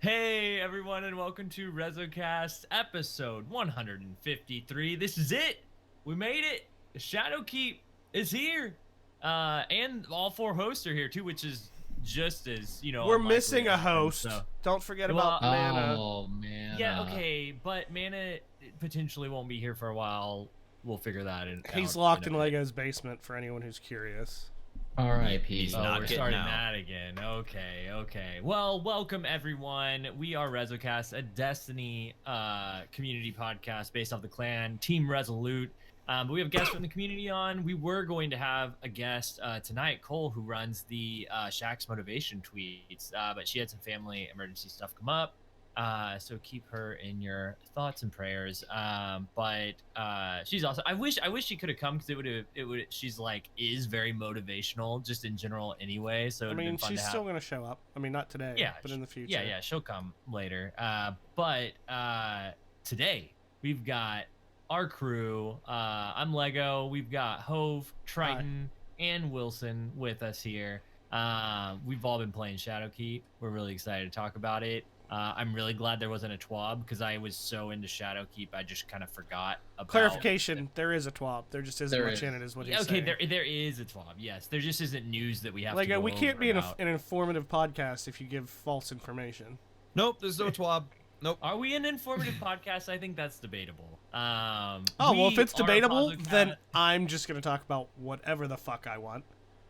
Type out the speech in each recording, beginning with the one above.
Hey everyone, and welcome to RezoCast episode 153. This is it. We made it. Shadowkeep is here. And all four hosts are here too, which is just as, We're unlikely missing to a happen, host. so. Don't forget Well, about Mana. Oh, man. Yeah, okay, but Mana potentially won't be here for a while. We'll figure that out. He's locked in Lego's basement for anyone who's curious. R.I.P. He's Oh, not we're getting starting out. that again. Okay. Well, welcome everyone. We are RezoCast, a Destiny community podcast based off the clan Team Resolute. But we have guests from the community on. We were going to have a guest tonight, Cole, who runs the Shaq's motivation tweets, but she had some family emergency stuff come up. So keep her in your thoughts and prayers. But she's also. I wish she could have come because it would. She's like is very motivational just in general anyway. So I mean, she's still gonna show up. I mean, not today, Yeah, but in the future. Yeah, she'll come later. But today we've got our crew. I'm Lego. We've got Hove, Triton, and Wilson with us here. We've all been playing Shadowkeep. We're really excited to talk about it. I'm really glad there wasn't a TWAB because I was so into Shadowkeep I just kind of forgot about Clarification: there is a TWAB. There just isn't much in it, is what he's saying. Okay, there is a TWAB. Yes, there just isn't news that we have. Lego, to go we can't over be an about. informative podcast if you give false information. Nope, there's no TWAB. Nope. Are we an informative podcast? I think that's debatable. Well, if it's we are a debatable, Pozocast. then I'm just gonna talk about whatever the fuck I want.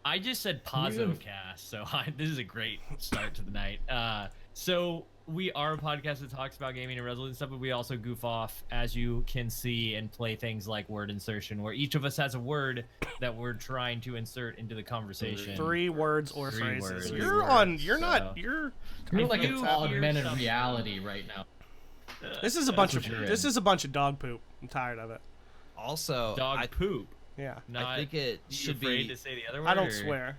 I just said Pozocast, so this is a great start to the night. So we are a podcast that talks about gaming and Resolute stuff, but we also goof off, as you can see, and play things like word insertion, where each of us has a word that we're trying to insert into the conversation. 3 words or Three phrases. words. You're Three on. words, You're not. so- You're. You're If like you it's hear augmented something- reality right now. This is a bunch of. what you're This in. is a bunch of dog poop. I'm tired of it. Also, Dog poop. Yeah. Not, I think it you should afraid be. to say the other word. I don't or- swear.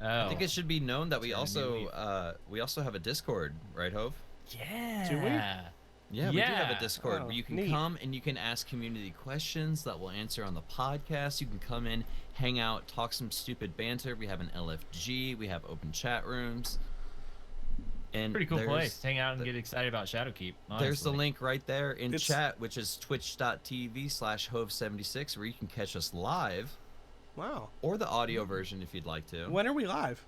Oh. I think it should be known that we It's gonna be also have a Discord, right, Hove? Yeah. Do we? Yeah, we do have Yeah. a Discord Oh, where you can neat. come and you can ask community questions that we'll answer on the podcast. You can come in, hang out, talk some stupid banter. We have an LFG. We have open chat rooms. And Pretty cool there's- place. Hang out and get excited about Shadowkeep. There's the honestly. link right there in It's- chat, which is twitch.tv/hove76, where you can catch us live, Wow. or the audio version if you'd like to. When are we live?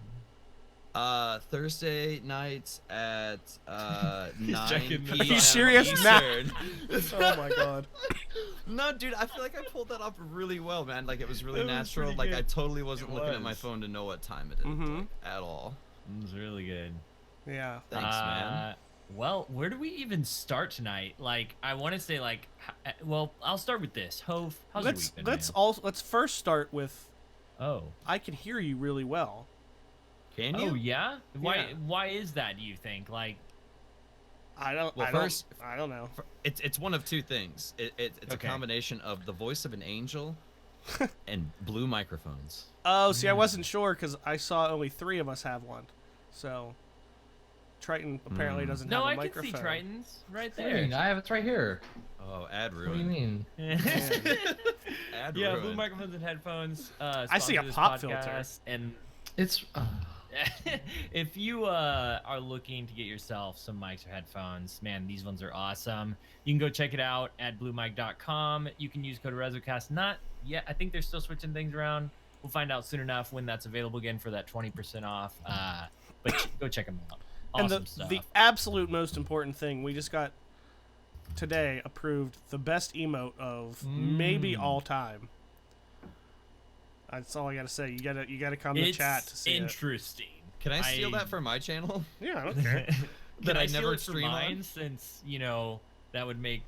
Thursday nights at 9 checking the- p.m. Are you serious? Eastern. Oh my god. No, dude, I feel like I pulled that off really well, man. Like, it was really It was natural. pretty Like, good. I totally wasn't It looking at my was. phone to know what time it is, Mhm. like, at all. It was really good. Yeah. Thanks, man. Well, where do we even start tonight? Like, I want to say, like, well, I'll start with this. Hove, how's your week been, man? Let's first start with Oh. I can hear you really well. Can you? Oh, yeah? Why Yeah. Why is that, do you think? Like, Well, I don't know. It's one of two things. It's Okay. a combination of the voice of an angel and blue microphones. Oh, see, I wasn't sure because I saw only 3 of us have one. So Triton apparently doesn't no, have a I microphone. can see Triton's right What do you mean? there. I have it right here. Oh, ad What do you ruin. mean? Ad Yeah, ruin. blue microphones and headphones. I see a sponsor this pop filter. podcast, and It's. if you are looking to get yourself some mics or headphones, man, these ones are awesome. You can go check it out at bluemic.com. You can use code RezoCast. Not yet. I think they're still switching things around. We'll find out soon enough when that's available again for that 20% off. But go check them out. Awesome And stuff. the absolute most important thing, we just got today approved the best emote of maybe all time. That's all I gotta say. You gotta come to it's chat to see it. interesting. Can I steal that for my channel? Yeah, I don't care. That I I never never stream on? mine, since that would make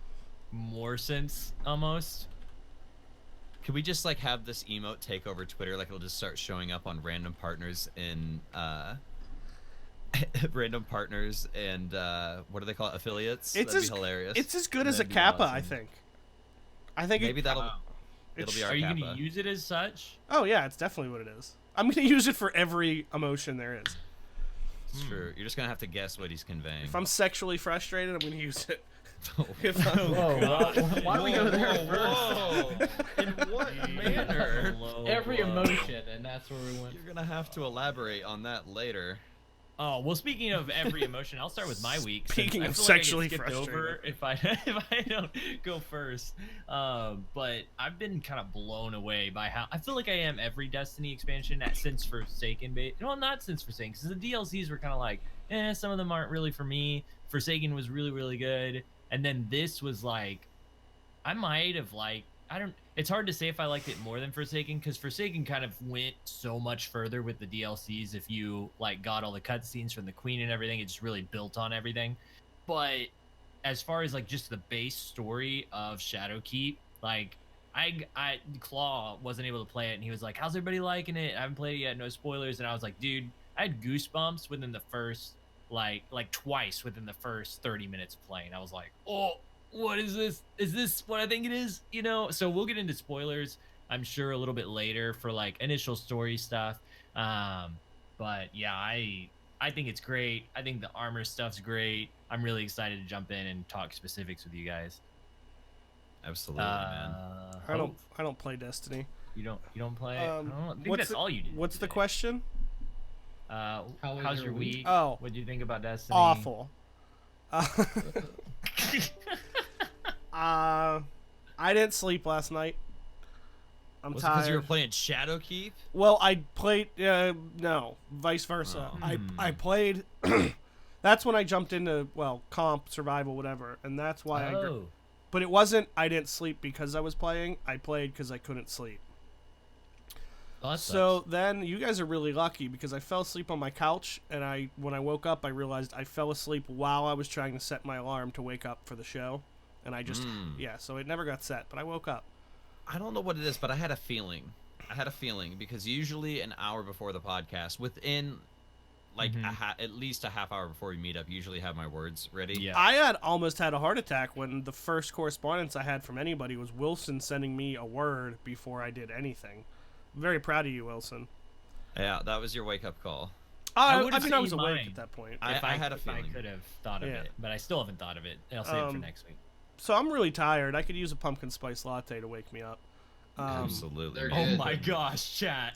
more sense almost. Could we just like have this emote take over Twitter? Like it'll just start showing up on random partners in random partners and what do they call it? Affiliates? It's That'd as be hilarious. It's as good as a That'd be kappa, I awesome. think. I think Maybe that'll Wow. it'll it's- be our Are you kappa. gonna use it as such? Oh yeah, it's definitely what it is. I'm gonna use it for every emotion there is. It's true. You're just gonna have to guess what he's conveying. If I'm sexually frustrated, I'm gonna use it. Oh, If I'm, Why do we go there whoa. In what manner? Low Every blow. emotion, and that's where we went. You're gonna have to elaborate on that later. Oh well, speaking of every emotion, I'll start with my week. Speaking I of feel sexually like I get skipped over frustrated. if I don't go first. But I've been kind of blown away by how I feel like I am every Destiny expansion since Forsaken. Well, not since Forsaken, because the DLCs were kind of like, some of them aren't really for me. Forsaken was really really good, and then this was like, I might have like I don't. It's hard to say if I liked it more than Forsaken, because Forsaken kind of went so much further with the DLCs. If you like got all the cutscenes from the Queen and everything, it just really built on everything. But as far as like just the base story of Shadowkeep, like I Claw wasn't able to play it, and he was like, "How's everybody liking it? I haven't played it yet. No spoilers." And I was like, "Dude, I had goosebumps within the first like twice within the first 30 minutes of playing." I was like, "Oh." What is this? Is this what I think it is? You know, so we'll get into spoilers, I'm sure, a little bit later for like initial story stuff. But yeah, I think it's great. I think the armor stuff's great. I'm really excited to jump in and talk specifics with you guys. Absolutely, man. I don't play Destiny. You don't play? I think What's that's all you did. What's the today. question? How's your week? Oh, what do you think about Destiny? awful. I didn't sleep last night. I'm Was it because tired. you were playing Shadowkeep? Well, I played. No, vice versa. Oh. I played. That's when I jumped into comp, survival, whatever, and that's why Oh. But it wasn't. I didn't sleep because I was playing. I played because I couldn't sleep. Oh, that So sucks. then you guys are really lucky because I fell asleep on my couch, and when I woke up, I realized I fell asleep while I was trying to set my alarm to wake up for the show, and I just so it never got set, but I woke up. I don't know what it is, but I had a feeling. Because usually an hour before the podcast, within like at least a half hour before we meet up, usually have my words ready. Yeah. I had almost had a heart attack when the first correspondence I had from anybody was Wilson sending me a word before I did anything. I'm very proud of you, Wilson. Yeah, that was your wake-up call. I would've mean, I was seen awake mine. at that point. I had a if feeling. I could have thought of it, but I still haven't thought of it. I'll save it for next week. So I'm really tired. I could use a pumpkin spice latte to wake me up. Absolutely. they're man. Oh good. my gosh, chat.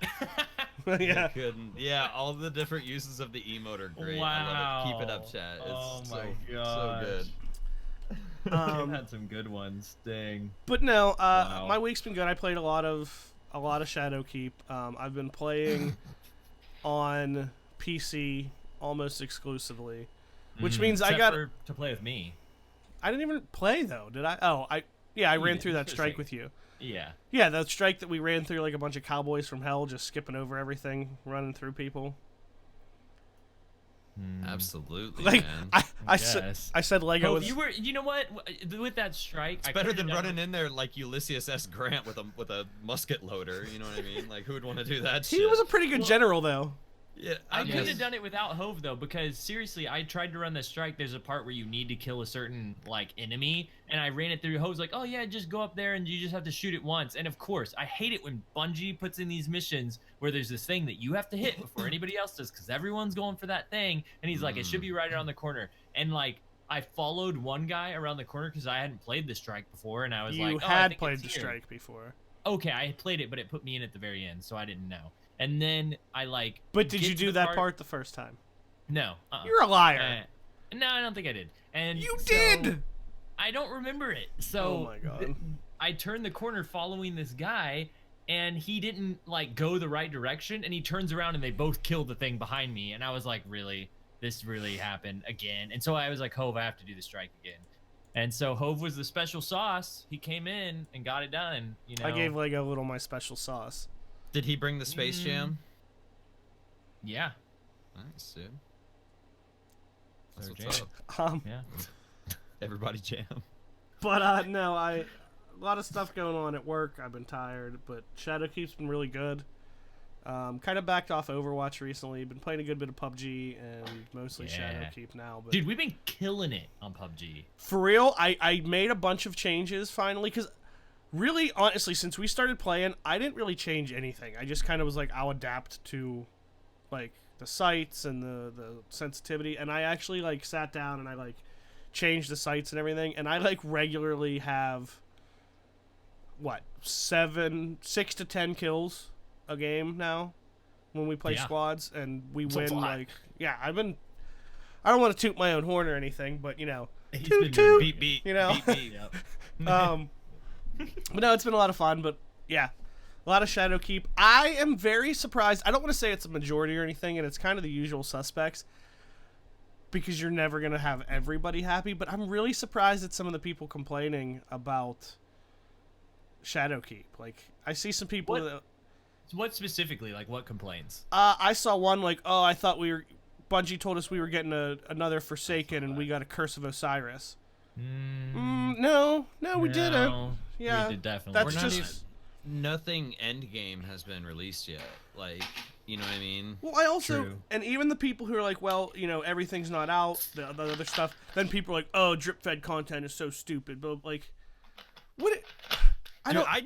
Yeah. Couldn't. Yeah, all the different uses of the emote are great. I love it. Keep it up, chat. It's Oh my so gosh. good. I've had some good ones. Dang. But no, Wow. my week's been good. I played a lot of Shadowkeep. I've been playing on PC almost exclusively, which means I got to play with me. I didn't even play though, did I? Oh, I You ran did, through that for a strike second. with you. Yeah. Yeah, that strike that we ran through like a bunch of cowboys from hell, just skipping over everything, running through people. Absolutely, Like man. I guess. said Lego Oh, was you know what? With that strike, It's I better could've than done running in there like Ulysses S. Grant with a musket loader. You know what I mean? Like, who would want to do that? he shit? was a pretty good general though. Yeah, I guess. could have done it without Hove though, because seriously, I tried to run the strike. There's a part where you need to kill a certain like enemy, and I ran it through. Hove's like, "Oh yeah, just go up there and you just have to shoot it once." And of course, I hate it when Bungie puts in these missions where there's this thing that you have to hit before anybody else does, because everyone's going for that thing. And he's like, "It should be right around the corner." And like, I followed one guy around the corner because I hadn't played the strike before, and I was like, You "Oh, I had think played it's the here." strike before. Okay, I had played it, but it put me in at the very end, so I didn't know. And then I like. But did get you to do the that part the first time? No. You're a liar. No, I don't think I did. And You so, did. I don't remember it. So Oh my God. I turned the corner following this guy, and he didn't like go the right direction, and he turns around and they both killed the thing behind me, and I was like, really? This really happened again? And so I was like, Hove, I have to do the strike again. And so Hove was the special sauce. He came in and got it done. You know. I gave Lego a little my special sauce. Did he bring the Space Jam? Yeah. Nice, dude. That's Sir what's Jam. up. Yeah. Everybody jam. But no, a lot of stuff going on at work. I've been tired, but Shadowkeep's been really good. Kind of backed off Overwatch recently. Been playing a good bit of PUBG and mostly Yeah. Shadowkeep now. But Dude, we've been killing it on PUBG. for real, I made a bunch of changes finally because really, honestly, since we started playing, I didn't really change anything. I just kind of was like, I'll adapt to like the sights and the sensitivity, and I actually like sat down and I like changed the sights and everything, and I like regularly have 6 to 10 kills a game now, when we play Yeah. squads and we It's a win. lot. Like, yeah, I don't want to toot my own horn or anything, but He's been toot doing toot. Beep beep. You know? Beep beep. Yep. But no, it's been a lot of fun. But yeah, a lot of Shadowkeep. I am very surprised. I don't want to say it's a majority or anything, and it's kind of the usual suspects because you're never gonna have everybody happy. But I'm really surprised at some of the people complaining about Shadowkeep. Like, I see some people What? that. What specifically? Like, what complaints? I saw one like, oh, I thought Bungie told us we were getting another Forsaken, and we got a Curse of Osiris. No, we didn't. No, Yeah, we did definitely. that's We're not just. Nothing endgame has been released yet. Like, you know what I mean? Well, I also, True. and even the people who are like, well, everything's not out, the other stuff. Then people are like, oh, drip-fed content is so stupid. But like, what? I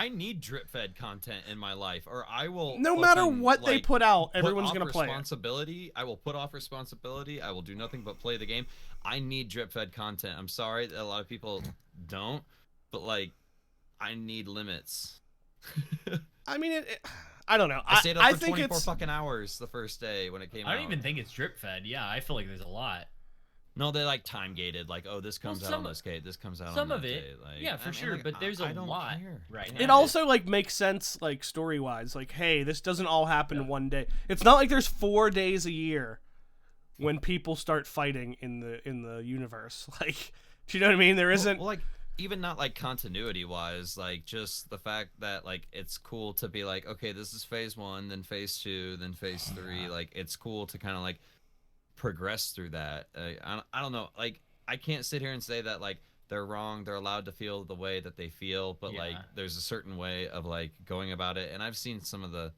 need drip fed content in my life, or I will. No matter fucking, what they like, put out, put everyone's off gonna play it. responsibility. I will put off responsibility. I will do nothing but play the game. I need drip fed content. I'm sorry that a lot of people don't, but like, I need limits. I mean, I don't know. I stayed up I for think 24 it's. fucking hours the first day when it came out. I don't even think it's drip fed. Yeah, I feel like there's a lot. No, they like time gated. Like, oh, this comes out on some- this date. This comes out on Some that of it, day. Like, yeah, I for mean, sure. like, But there's I a don't lot care. right Yeah. now. It also like makes sense like story wise. Like, hey, this doesn't all happen in one day. It's not like there's 4 days a year when people start fighting in the universe. Like, do you know what I mean? There isn't. Well, like, even not like continuity wise, like just the fact that like it's cool to be like, okay, this is phase 1, then phase 2, then phase 3. Like, it's cool to kind of like progress through that. I don't know. Like, I can't sit here and say that like they're wrong. They're allowed to feel the way that they feel, but like Yeah. there's a certain way of like going about it. And I've seen some of the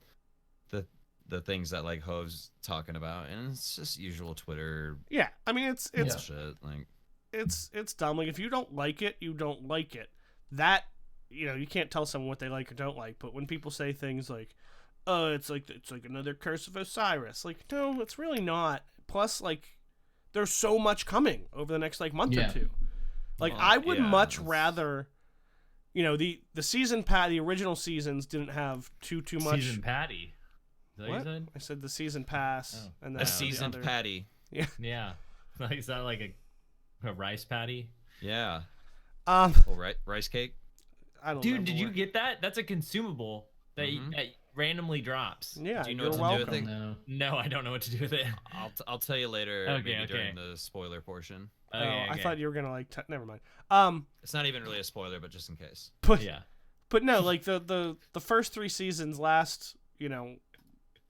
things that like Hove's talking about, and it's just usual Twitter Yeah, I mean it's bullshit. Like, it's dumb. Like, if you don't like it, you don't like it. That you can't tell someone what they like or don't like. But when people say things like, "Oh, it's like another Curse of Osiris," like, no, it's really not. Plus, like, there's so much coming over the next like month or Yeah. two. Like, Well, I would yeah, much that's- rather, the season the original seasons didn't have too much. Season patty. Is that what you What? said? I said the season pass Oh. and then a the seasoned other- patty. Yeah. Like, is that like a rice patty? Yeah. Um, Well, rice cake. I don't. Dude, remember did you where- get that? That's a consumable that, Mhm. that randomly drops. Yeah, Do you know you're what to do with welcome. it? No. No, I don't know what to do with it. I'll tell you later, Okay, maybe okay. during the spoiler portion. Oh, Okay, I okay. thought you were gonna like. Never mind. It's not even really a spoiler, but just in case. But Yeah. but no, like the first 3 seasons last,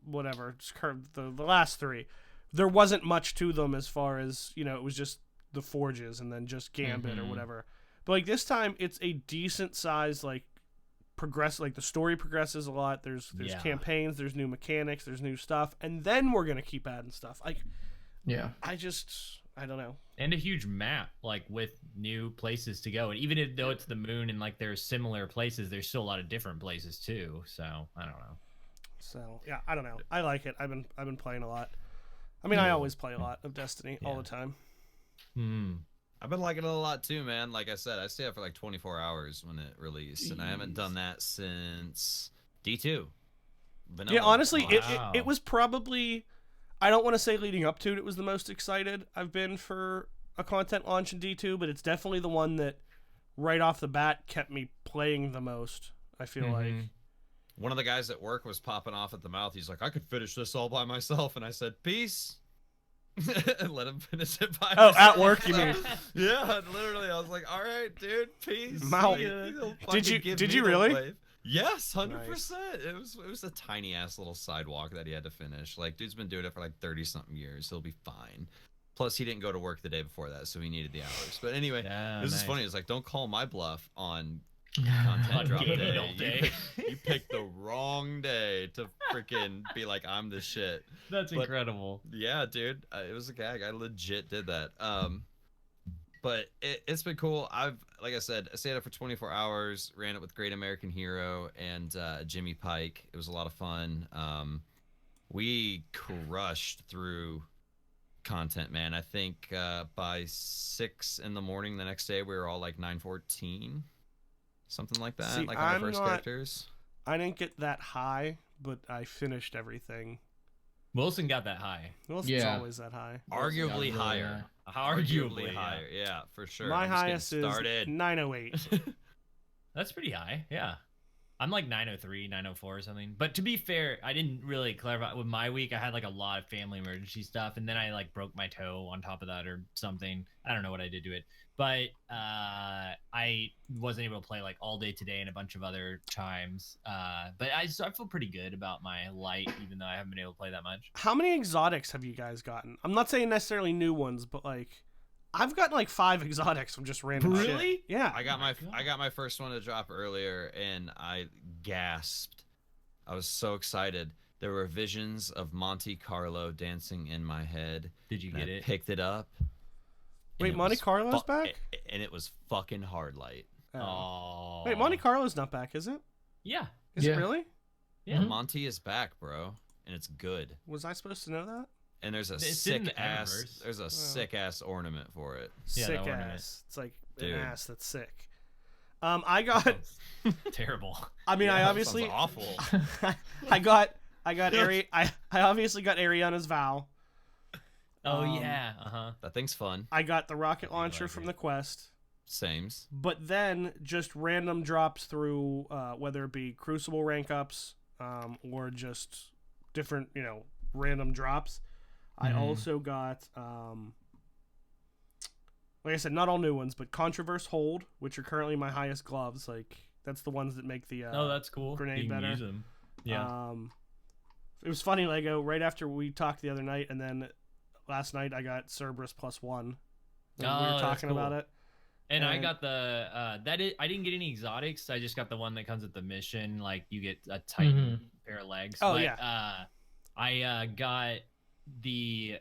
whatever, just the last 3, there wasn't much to them as far as, it was just the forges and then just Gambit or Mhm. whatever. But like this time it's a decent size like like the story progresses a lot. There's Yeah. campaigns, there's new mechanics, there's new stuff, and then we're going to keep adding stuff. Like Yeah. I don't know. And a huge map, like with new places to go. And even though it's the moon and like there's similar places, there's still a lot of different places too. So I don't know. So yeah, I don't know. I like it. I've been playing a lot. I mean, I always play a lot of Destiny all Yeah. the time. I've been liking it a lot too, man. Like I said, I stayed up for like 24 hours when it released, and I haven't done that since D2. Vanilla. Yeah, honestly, Wow. it was probably, I don't want to say leading up to it was the most excited I've been for a content launch in D2, but it's definitely the one that right off the bat kept me playing the most, I feel like. One of the guys at work was popping off at the mouth. He's like, I could finish this all by myself. And I said, peace. And let him finish it by Oh, himself. at work, you mean? Yeah, literally. I was like, all right, dude, peace. Mouth. Like, he'll fucking Did you- give did me you the really? wave. Yes, 100%. It was a tiny ass little sidewalk that he had to finish. Like, dude's been doing it for like 30 something years. He'll be fine. Plus, he didn't go to work the day before that, so he needed the hours. But anyway, Yeah, this is nice. funny. It's like, don't call my bluff on On content drop gaming day. all day. You picked the wrong day to freaking be like, I'm the shit. That's But- incredible. Yeah, dude, it was a gag. I legit did that. But it's been cool. Like I said, I stayed up for 24 hours, ran it with Great American Hero and Jimmy Pike. It was a lot of fun. We crushed through content, man. I think by 6 in the morning the next day, we were all like 914, something like that. See, like on I'm the first not- characters. I didn't get that high, but I finished everything. Wilson got that high. Well, it's Yeah. always that high. Arguably really higher. Arguably higher. Yeah, for sure. My I'm just getting highest is started. 908. That's pretty high. Yeah. I'm like 903, 904 or something. But to be fair, I didn't really clarify with my week. I had like a lot of family emergency stuff, and then I like broke my toe on top of that or something. I don't know what I did to it, but I wasn't able to play like all day today and a bunch of other times. But I feel pretty good about my light, even though I haven't been able to play that much. How many exotics have you guys gotten? I'm not saying necessarily new ones, but like I've gotten like 5 exotics from just random shit. Really? Yeah. I got my I God. got my first one to drop earlier, and I gasped. I was so excited. There were visions of Monte Carlo dancing in my head. Did you and get I it? picked it up. and Wait, it Monte was Carlo's back? And it was fucking hard light. Oh. Wait, Monte Carlo's not back, is it? Yeah. Is it Yeah. really? Yeah. Mhm. Monty is back, bro, and it's good. Was I supposed to know that? And there's a It's in sick the ass. Eververse. There's a sick ass ornament for it. Yeah, the Sick ornament. ass. It's like Dude. an ass that's sick. I got. Terrible. I mean, I Yeah, obviously. sounds awful. I got I obviously got Ariana's vow. Oh Um, yeah. Uh-huh. That thing's fun. I got the rocket I launcher like from it. the quest. Sames. But then just random drops through whether it be Crucible rank ups or just different, random drops. I Mm-hmm. Mhm. also got like I said, not all new ones, but Controverse Hold, which are currently my highest gloves. Like that's the ones that make the Oh, that's cool. grenade You can better. use them. Yeah. It was funny, Lego, right after we talked the other night, and then last night I got Cerberus +1. When we Oh, were that's talking about cool. it. And I and- got the I didn't get any exotics. I just got the one that comes with the mission. Like you get a Titan pair of legs. Oh, but, yeah. I got the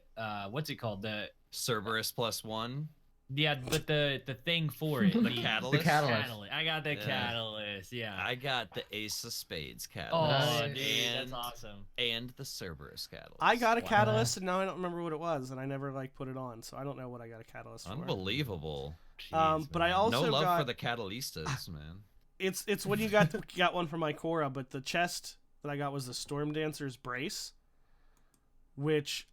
what's it called? Cerberus +1. But the thing for it. The catalyst? The catalyst. I got the Yeah. catalyst. Yeah. I got the Ace of Spades Oh, catalyst. dude, and, that's awesome. and the Cerberus catalyst. I got a Wow. catalyst, and now I don't remember what it was, and I never put it on, so I don't know what I got a catalyst for. Unbelievable. Jeez, But I man. also No love got for the catalystas, man. it's when you got one for my Korra, but the chest that I got was the Storm Dancer's brace, which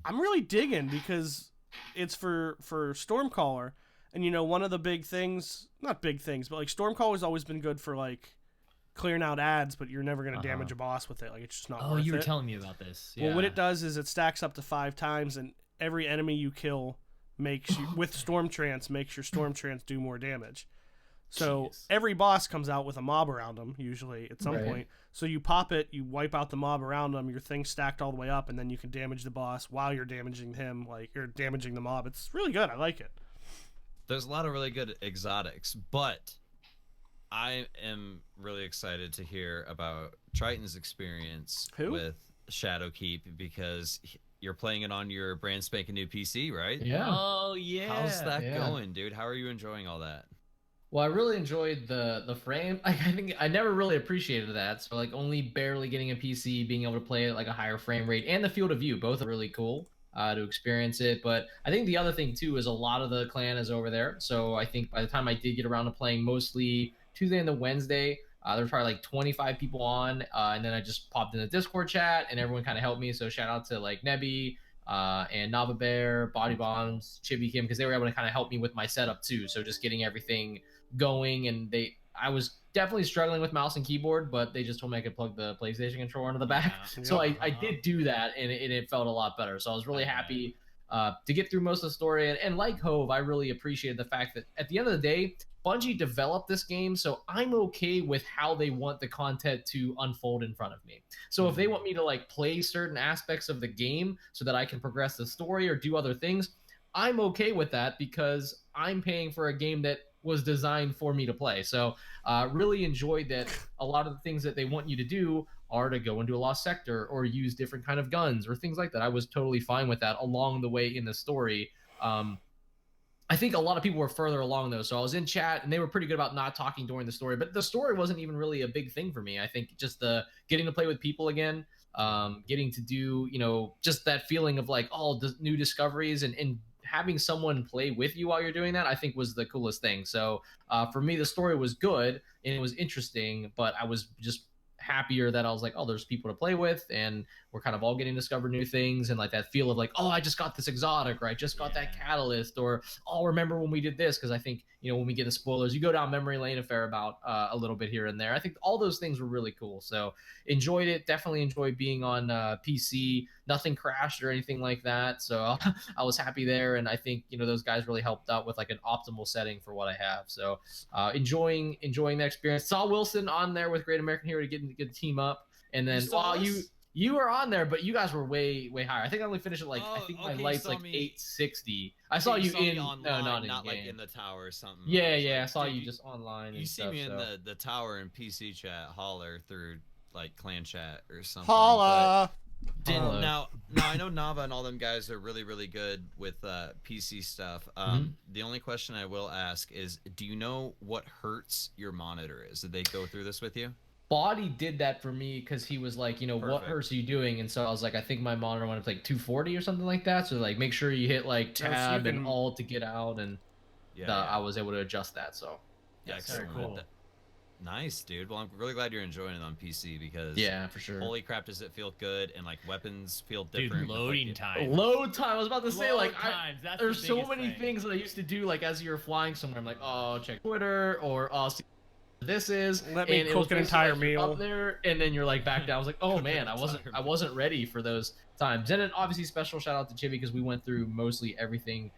I'm really digging because it's for Stormcaller, and one of the big things, not big things, but like Stormcaller's always been good for like clearing out ads, but you're never gonna Uh-huh. damage a boss with it. Like it's just not. Oh, worth you were it. telling me about this. Well, what Yeah. it does is it stacks up to 5 times, and every enemy you kill makes you with Storm Trance makes your Storm Trance do more damage. So Jeez. every boss comes out with a mob around them usually at some Right. point. So you pop it, you wipe out the mob around them, your thing's stacked all the way up, and then you can damage the boss while you're damaging him, like you're damaging the mob. It's really good. I like it. There's a lot of really good exotics, but I am really excited to hear about Triton's experience Who? with Shadowkeep because you're playing it on your brand spanking new PC, right? Yeah. Oh yeah. How's that Yeah. going, dude? How are you enjoying all that? Well, I really enjoyed the frame. Like, I think I never really appreciated that. So like only barely getting a PC, being able to play it at like a higher frame rate, and the field of view, both are really cool to experience it. But I think the other thing too is a lot of the clan is over there. So I think by the time I did get around to playing mostly Tuesday and the Wednesday, there was probably like 25 people on, and then I just popped in the Discord chat, and everyone kind of helped me. So shout out to like Nebby. And Nava Bear, Body Bombs, Chibi Kim, because they were able to kind of help me with my setup too. So just getting everything going, and I was definitely struggling with mouse and keyboard, but they just told me I could plug the PlayStation controller into the back. Yeah. So Yep. I did do that, and it felt a lot better. So I was really happy to get through most of the story. And like Hove, I really appreciated the fact that at the end of the day, Bungie developed this game, so I'm okay with how they want the content to unfold in front of me. So if they want me to like play certain aspects of the game so that I can progress the story or do other things, I'm okay with that because I'm paying for a game that was designed for me to play. So really enjoyed that a lot of the things that they want you to do are to go into a lost sector or use different kind of guns or things like that. I was totally fine with that along the way in the story. I think a lot of people were further along though. So I was in chat and they were pretty good about not talking during the story, but the story wasn't even really a big thing for me. I think just the getting to play with people again, getting to do, just that feeling of like, new discoveries and having someone play with you while you're doing that, I think was the coolest thing. So for me, the story was good and it was interesting, but I was just happier that I was like, oh, there's people to play with, and we're kind of all getting to discover new things, and like that feel of like, oh, I just got this exotic, or I just got that catalyst, or oh, remember when we did this? Because I think, you know, when we get the spoilers, you go down memory lane a fair about a little bit here and there. I think all those things were really cool. So enjoyed it. Definitely enjoyed being on PC. Nothing crashed or anything like that. So I was happy there, and I think, you know, those guys really helped out with like an optimal setting for what I have. So enjoying the experience. Saw Wilson on there with Great American Hero to get the team up, and then you were on there, but you guys were way higher. I think I only finished at like I think my light's like 860. I saw you in online, not not game. Like in the tower or something. Yeah, I saw you just online. You and see stuff, me in so. the tower in PC chat, holler through like clan chat or something. Holla. Now I know Nava and all them guys are really good with PC stuff. The only question I will ask is, do you know what hertz your monitor is? Did they go through this with you? Body did that for me because he was like, you know, what hertz are you doing? And so I was like, I think my monitor went up to like 240 or something like that. So like, make sure you hit like tab and alt to get out, and I was able to adjust that. So excellent. Cool. Nice, dude. Well, I'm really glad you're enjoying it on PC because for sure. Holy crap, does it feel good, and like weapons feel different. Dude, loading time. Load time. I was about to say, like, there's so many thing. things that I used to do, like as you're flying somewhere. I'm like, oh, check Twitter, or see this is. Let me cook an entire meal up there, and then you're like back down. I was like, oh man, I wasn't ready for those times. And then obviously special shout out to Chibi because we went through mostly everything.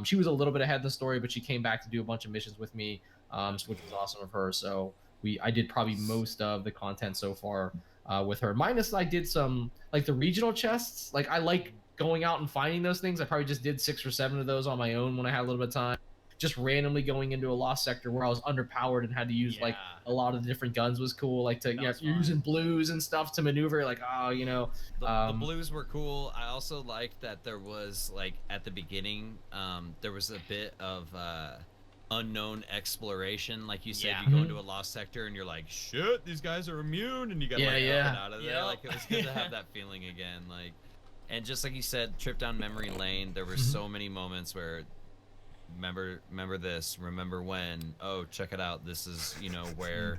She was a little bit ahead of the story, but she came back to do a bunch of missions with me, which was awesome of her. So I did probably most of the content so far with her. Minus I did some like the regional chests. Like I like going out and finding those things. I probably just did 6 or 7 of those on my own when I had a little bit of time. Just randomly going into a lost sector where I was underpowered and had to use like a lot of the different guns was cool. Like you're using blues and stuff to maneuver. Like the blues were cool. I also liked that there was like at the beginning there was a bit of unknown exploration. Like you said, you go into a lost sector and you're like, shit, these guys are immune, and you gotta get out of there. Like it was good to have that feeling again. Like, and just like you said, trip down memory lane. There were so many moments where remember this, remember when, oh, check it out, this is, you know, where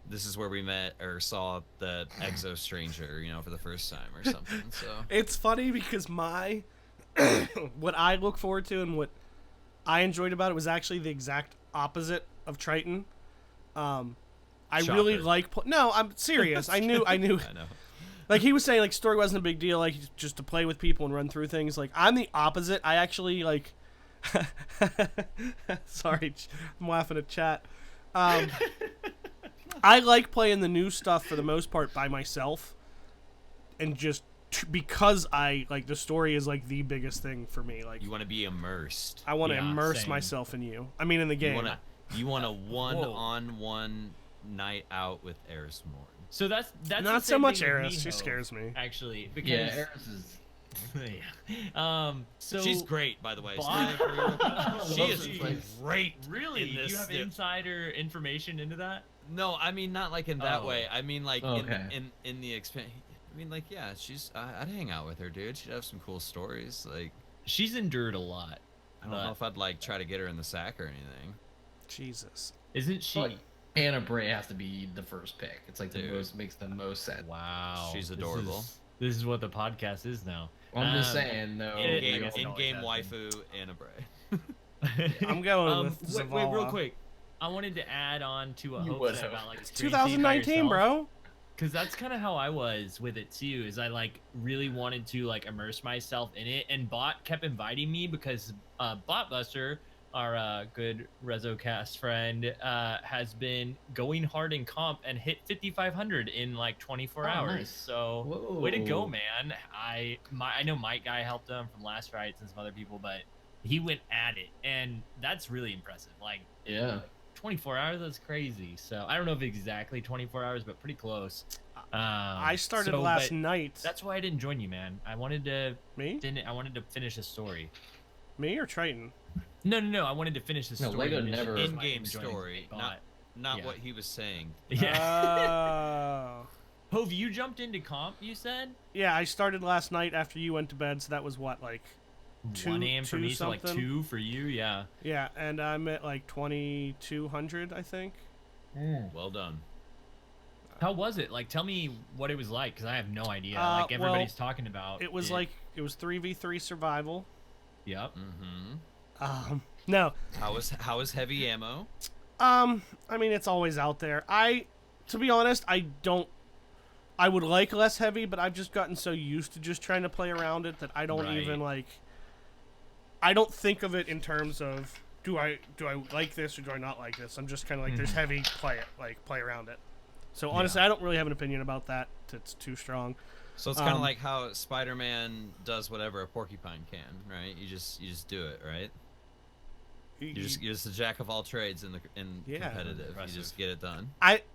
this is where we met or saw the exo stranger, you know, for the first time or something. So it's funny because my what I look forward to and what I enjoyed about it was actually the exact opposite of Triton. I really like no, I'm serious. I knew I know. Like he was saying, like story wasn't a big deal, like just to play with people and run through things. Like I'm the opposite. I actually like sorry, I'm laughing at chat. I like playing the new stuff for the most part by myself, and just because I like the story is like the biggest thing for me. Like you want to be immersed. I want to immerse myself in you. I mean, in the game. You want a one-on-one night out with Eris more. So that's not so much Eris. She scares me actually because Eris is. So she's great, by the way. She is great. Really? Do you have insider information into that? No, I mean not like in that way. I mean like in the experience. I mean like she's. I'd hang out with her, dude. She'd have some cool stories. Like she's endured a lot. I don't know if I'd like try to get her in the sack or anything. Jesus, isn't she? Like, Anna Bray has to be the first pick. It's like makes the most sense. Wow, she's adorable. This is what the podcast is now. I'm just saying, though. In-game waifu, Anna Bray. I'm going with Zavala. Wait, real quick. I wanted to add on to a Hope said about like 2019, bro. Because that's kind of how I was with it too. Is I like really wanted to like immerse myself in it, and Bot kept inviting me because Botbuster, our good RezoCast friend, has been going hard in comp and hit 5,500 in like 24 hours. Nice. So way to go, man! I know Mike Guy helped him from last fights and some other people, but he went at it, and that's really impressive. Like 24 hours, that's crazy. So I don't know if exactly 24 hours, but pretty close. I started last night. That's why I didn't join you, man. I wanted to. Me? I wanted to finish the story. Me or Triton? No. I wanted to finish the story. Lego never in-game story, not what he was saying. Yeah. Hove, you jumped into comp, you said? Yeah, I started last night after you went to bed, so that was what, like 1 a.m. for me, something? So like 2 for you, yeah. Yeah, and I'm at like 2,200, I think. Well done. How was it? Like, tell me what it was like, because I have no idea. well, Like, everybody's talking about It was 3v3 survival. Yep. No. How was heavy ammo? I mean, it's always out there. To be honest, I would like less heavy, but I've just gotten so used to just trying to play around it that I don't even I don't think of it in terms of do I like this or do I not like this. I'm just kind of like, there's heavy, play around it. So honestly, I don't really have an opinion about that. It's too strong. So it's kind of like how Spider-Man does whatever a porcupine can, right? You just do it, right? You're just a jack of all trades in competitive. Impressive. You just get it done.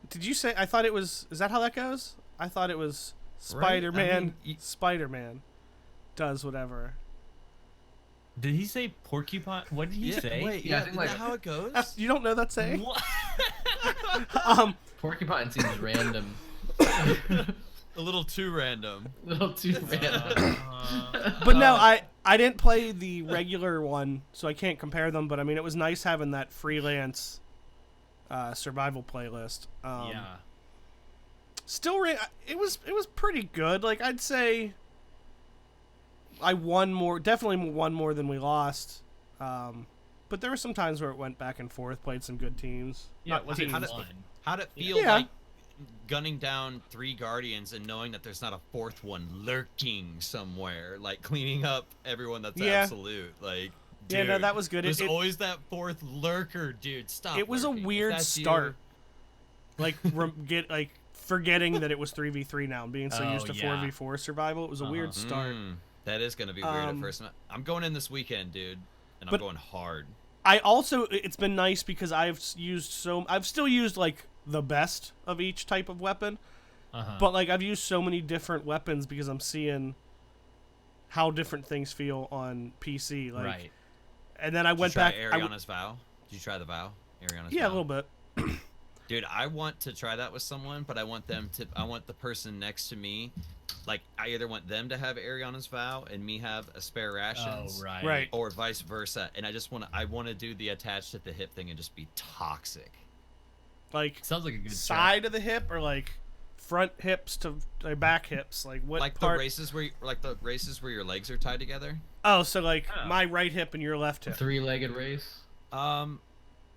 Did you say? I thought it was. Is that how that goes? I thought it was Spider-Man. Right? I mean, Spider-Man does whatever. Did he say porcupine? What did he say? Wait, Yeah, I yeah, think isn't that how it goes? You don't know that saying? What? Porcupine seems random. A little too random. A little too random. But no, I didn't play the regular one, so I can't compare them. But I mean, it was nice having that freelance survival playlist. Yeah. Still, it was pretty good. Like, I'd say I definitely won more than we lost. But there were some times where it went back and forth. Played some good teams. Yeah, Not was it teams. fun? How'd it feel Yeah. like gunning down 3 Guardians and knowing that there's not a 4th one lurking somewhere, like cleaning up everyone that's absolute? Like, dude, Yeah, no, that was good. There's always that 4th lurker, dude. Stop. It was lurking. a weird If that's start. Like, forgetting that it was 3v3 now and being so used to 4v4 survival. It was a weird start. That is gonna be weird at first. I'm going in this weekend, dude, and I'm going hard. It's been nice because I've still used like the best of each type of weapon, but like I've used so many different weapons because I'm seeing how different things feel on PC. Like, Right. And then I went back. Ariana's Vow. Did you try the Vow? Ariana's Yeah, Vow? a little bit. Dude, I want to try that with someone, but I want the person next to me, like, I either want them to have Ariana's Vow and me have a spare rations. Oh, right. Right. Or vice versa. And I want to do the attached at the hip thing and just be toxic. Like, Sounds like a good side of the hip or like front hips to back hips. Like, what Like part? the races where your legs are tied together. Oh, so like my right hip and your left hip. 3-legged race.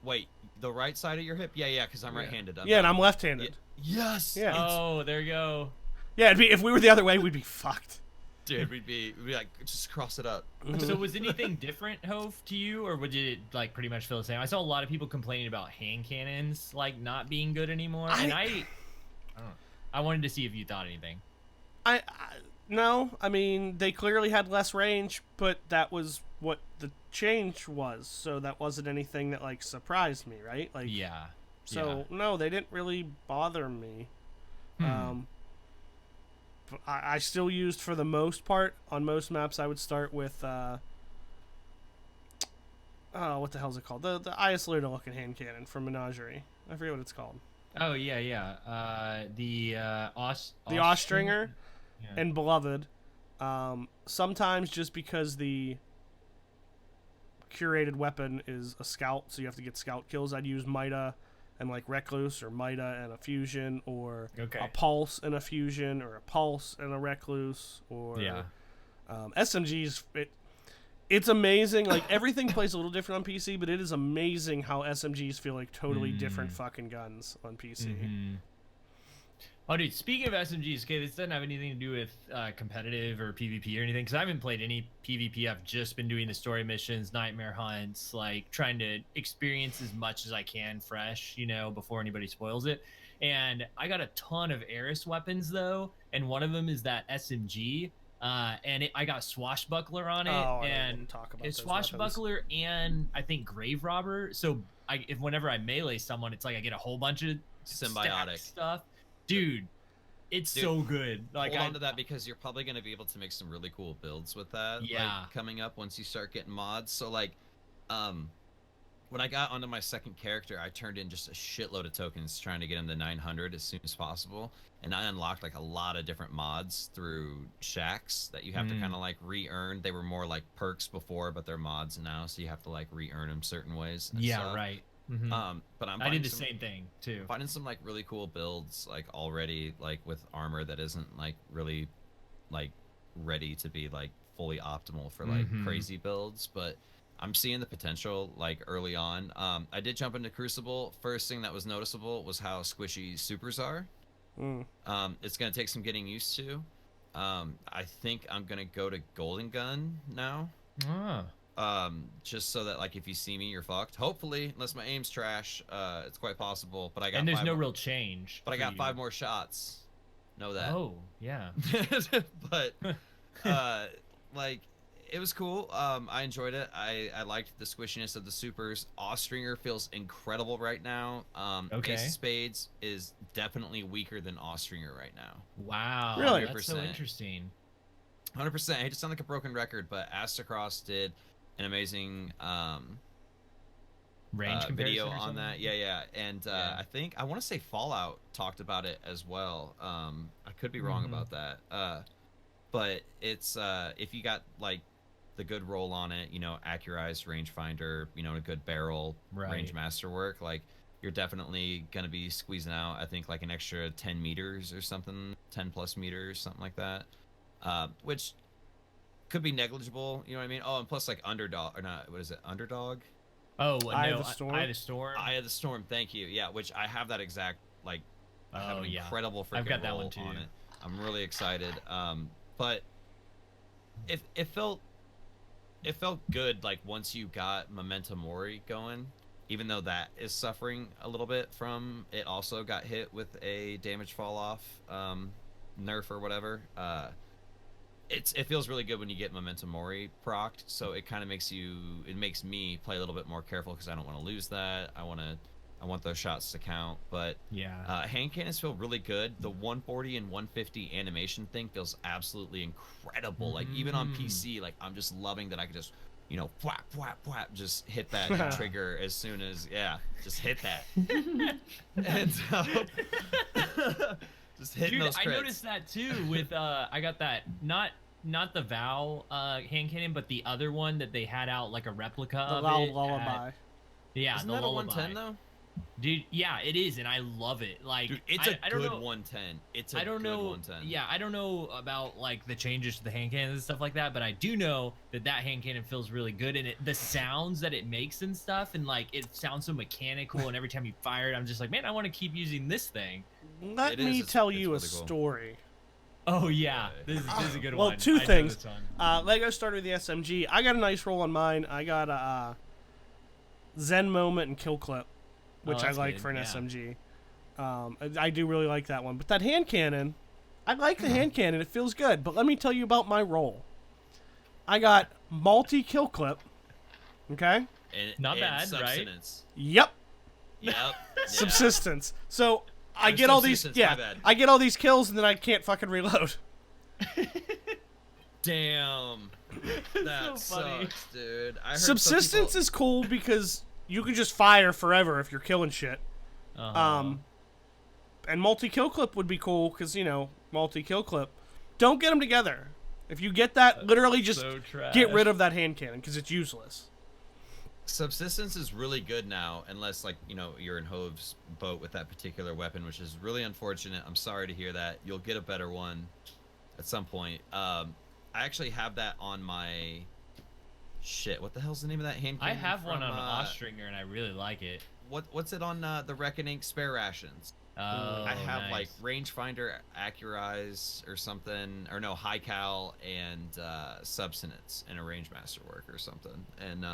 Wait, the right side of your hip? Yeah, because I'm right-handed. Yeah, and I'm left-handed. Yes. Yeah. Oh, there you go. Yeah, if we were the other way, we'd be fucked. Dude, we'd be like, just cross it up. So was anything different, Hove, to you, or would it like pretty much feel the same? I saw a lot of people complaining about hand cannons like not being good anymore, and I don't know. I wanted to see if you thought anything. No, I mean, they clearly had less range, but that was what the change was, so that wasn't anything that like surprised me, right? Like, Yeah. So no, they didn't really bother me. But I still used, for the most part, on most maps, I would start with what the hell's it called? The isolator looking hand cannon from Menagerie. I forget what it's called. Oh yeah. The Austringer and Beloved. Sometimes just because the curated weapon is a scout, so you have to get scout kills, I'd use Mida and like Recluse, or Mida and a fusion, or a pulse and a fusion, or a pulse and a Recluse, or SMGs. It's amazing. Like, everything plays a little different on PC, but it is amazing how SMGs feel like totally different fucking guns on PC. Oh, dude, speaking of SMGs, okay, this doesn't have anything to do with competitive or PvP or anything, because I haven't played any PvP. I've just been doing the story missions, nightmare hunts, like trying to experience as much as I can fresh, you know, before anybody spoils it. And I got a ton of Eris weapons, though, and one of them is that SMG, and I got Swashbuckler on it, and it's Swashbuckler and I think Grave Robber. So whenever I melee someone, it's like I get a whole bunch of symbiotic stuff. Dude, it's so good. Like, hold on to that, because you're probably going to be able to make some really cool builds with that. Like, coming up once you start getting mods. So like, when I got onto my second character, I turned in just a shitload of tokens trying to get him to 900 as soon as possible, and I unlocked like a lot of different mods through shacks that you have to kind of like re-earn. They were more like perks before, but they're mods now, so you have to like re-earn them certain ways. Yeah, right. But I'm I did the some, same thing too. finding some like really cool builds like already, like with armor that isn't like really like ready to be like fully optimal for like crazy builds, but I'm seeing the potential like early on. I did jump into Crucible. First thing that was noticeable was how squishy supers are. It's gonna take some getting used to. I think I'm gonna go to Golden Gun now. Just so that like if you see me, you're fucked. Hopefully, unless my aim's trash, it's quite possible. But I got and there's no real change. But I got 5 more shots. Know that. Oh yeah. But like it was cool. I enjoyed it. I liked the squishiness of the supers. Austringer feels incredible right now. Okay. Ace of Spades is definitely weaker than Austringer right now. Wow. Really? That's so interesting. 100%. I hate to sound like a broken record, but Astacross did an amazing Range video comparison or on that. something? Yeah. And I think I want to say Fallout talked about it as well. I could be wrong about that. But it's if you got like the good roll on it, you know, accurized rangefinder, you know, a good barrel, range masterwork, like you're definitely gonna be squeezing out, I think, like an extra 10 meters or something, 10 plus meters, something like that. Which could be negligible, you know what I mean? Oh, and plus like underdog, or not, what is it, underdog? Oh Eye no, of the Storm? Eye of the Storm. Eye of the Storm, thank you. Yeah, which I have that exact, like, I have an incredible freaking I've got that roll one too. on it. I'm really excited. But it felt good like once you got Memento Mori going, even though that is suffering a little bit from it also got hit with a damage fall off nerf or whatever. It feels really good when you get Memento Mori procced, so it kind of makes me play a little bit more careful because I don't want to lose that. I want those shots to count. But hand cannons feel really good. The 140 and 150 animation thing feels absolutely incredible. Like even on PC, like I'm just loving that I can just, you know, whap whap whap, just hit that trigger as soon as just hit that. And just hitting those crits. I noticed that too with I got that not the Vow hand cannon, but the other one that they had out like a replica of it. Lullaby. Isn't the that a Lullaby. 110 though? Dude, yeah, it is, and I love it. Like, dude, it's I don't good know, 110. It's a I don't good know. 110. Yeah, I don't know about like the changes to the hand cannon and stuff like that, but I do know that hand cannon feels really good, and the sounds that it makes and stuff, and like it sounds so mechanical, and every time you fire it, I'm just like, man, I want to keep using this thing. Let me tell you a story. Oh yeah, this is a good one. Well, two things. Lego started with the SMG. I got a nice roll on mine. I got a Zen Moment and Kill Clip, which I like for an SMG. I do really like that one. But that hand cannon, I like the hand cannon. It feels good. But let me tell you about my roll. I got multi-kill clip. Okay? Not bad, right? Yep. Subsistence. So I get all these I get all these kills and then I can't fucking reload. Damn. That so funny. Sucks, dude. I heard Subsistence is cool because you can just fire forever if you're killing shit. And multi-kill clip would be cool because, you know, multi-kill clip. Don't get them together. If you get that, literally just get rid of that hand cannon because it's useless. Subsistence is really good now, unless, like, you know, you're in Hove's boat with that particular weapon, which is really unfortunate. I'm sorry to hear that. You'll get a better one at some point. I actually have that on my... Shit, what the hell's the name of that hand cannon? I have one on Austringer, and I really like it. What's it on the Reckoning? Spare Rations. I have like rangefinder, accurize or something, or no, high cal and subsistence and a range masterwork or something, and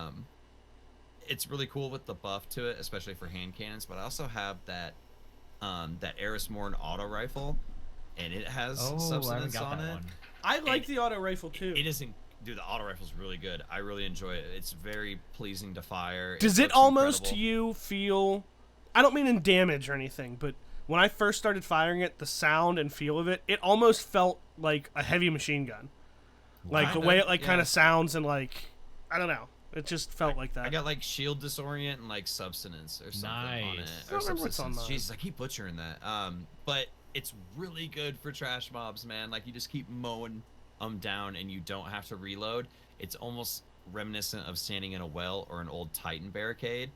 it's really cool with the buff to it, especially for hand cannons. But I also have that Eris auto rifle, and it has subsistence on it. I like the auto rifle too. It isn't. Dude, the auto rifle's really good. I really enjoy it. It's very pleasing to fire. Does it almost to you feel... I don't mean in damage or anything, but when I first started firing it, the sound and feel of it, it almost felt like a heavy machine gun. Like the way it kind of sounds and like... I don't know. It just felt like that. I got like shield disorient and like substance or something on it. Or subsistence. Jesus, I keep butchering that. But it's really good for trash mobs, man. Like you just keep mowing down and you don't have to reload. It's almost reminiscent of standing in a well or an old Titan barricade,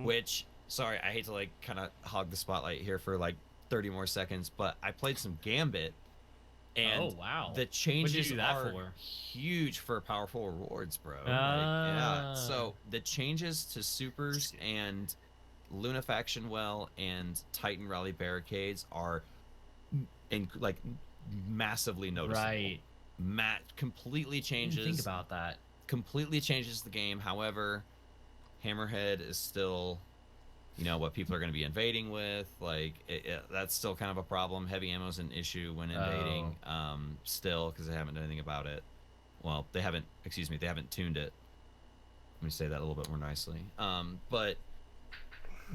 which sorry, I hate to like kind of hog the spotlight here for like 30 more seconds, but I played some Gambit, and Oh wow. the What'd you changes do that are for? huge for powerful rewards, bro. Like, yeah. So the changes to supers and Lunafaction Well and Titan Rally Barricades are like massively noticeable. Right. Completely Didn't changes. think about that. Completely changes the game. However, Hammerhead is still, what people are going to be invading with. Like that's still kind of a problem. Heavy ammo is an issue when invading. Still, because they haven't done anything about it. Well, they haven't. Excuse me, they haven't tuned it. Let me say that a little bit more nicely. But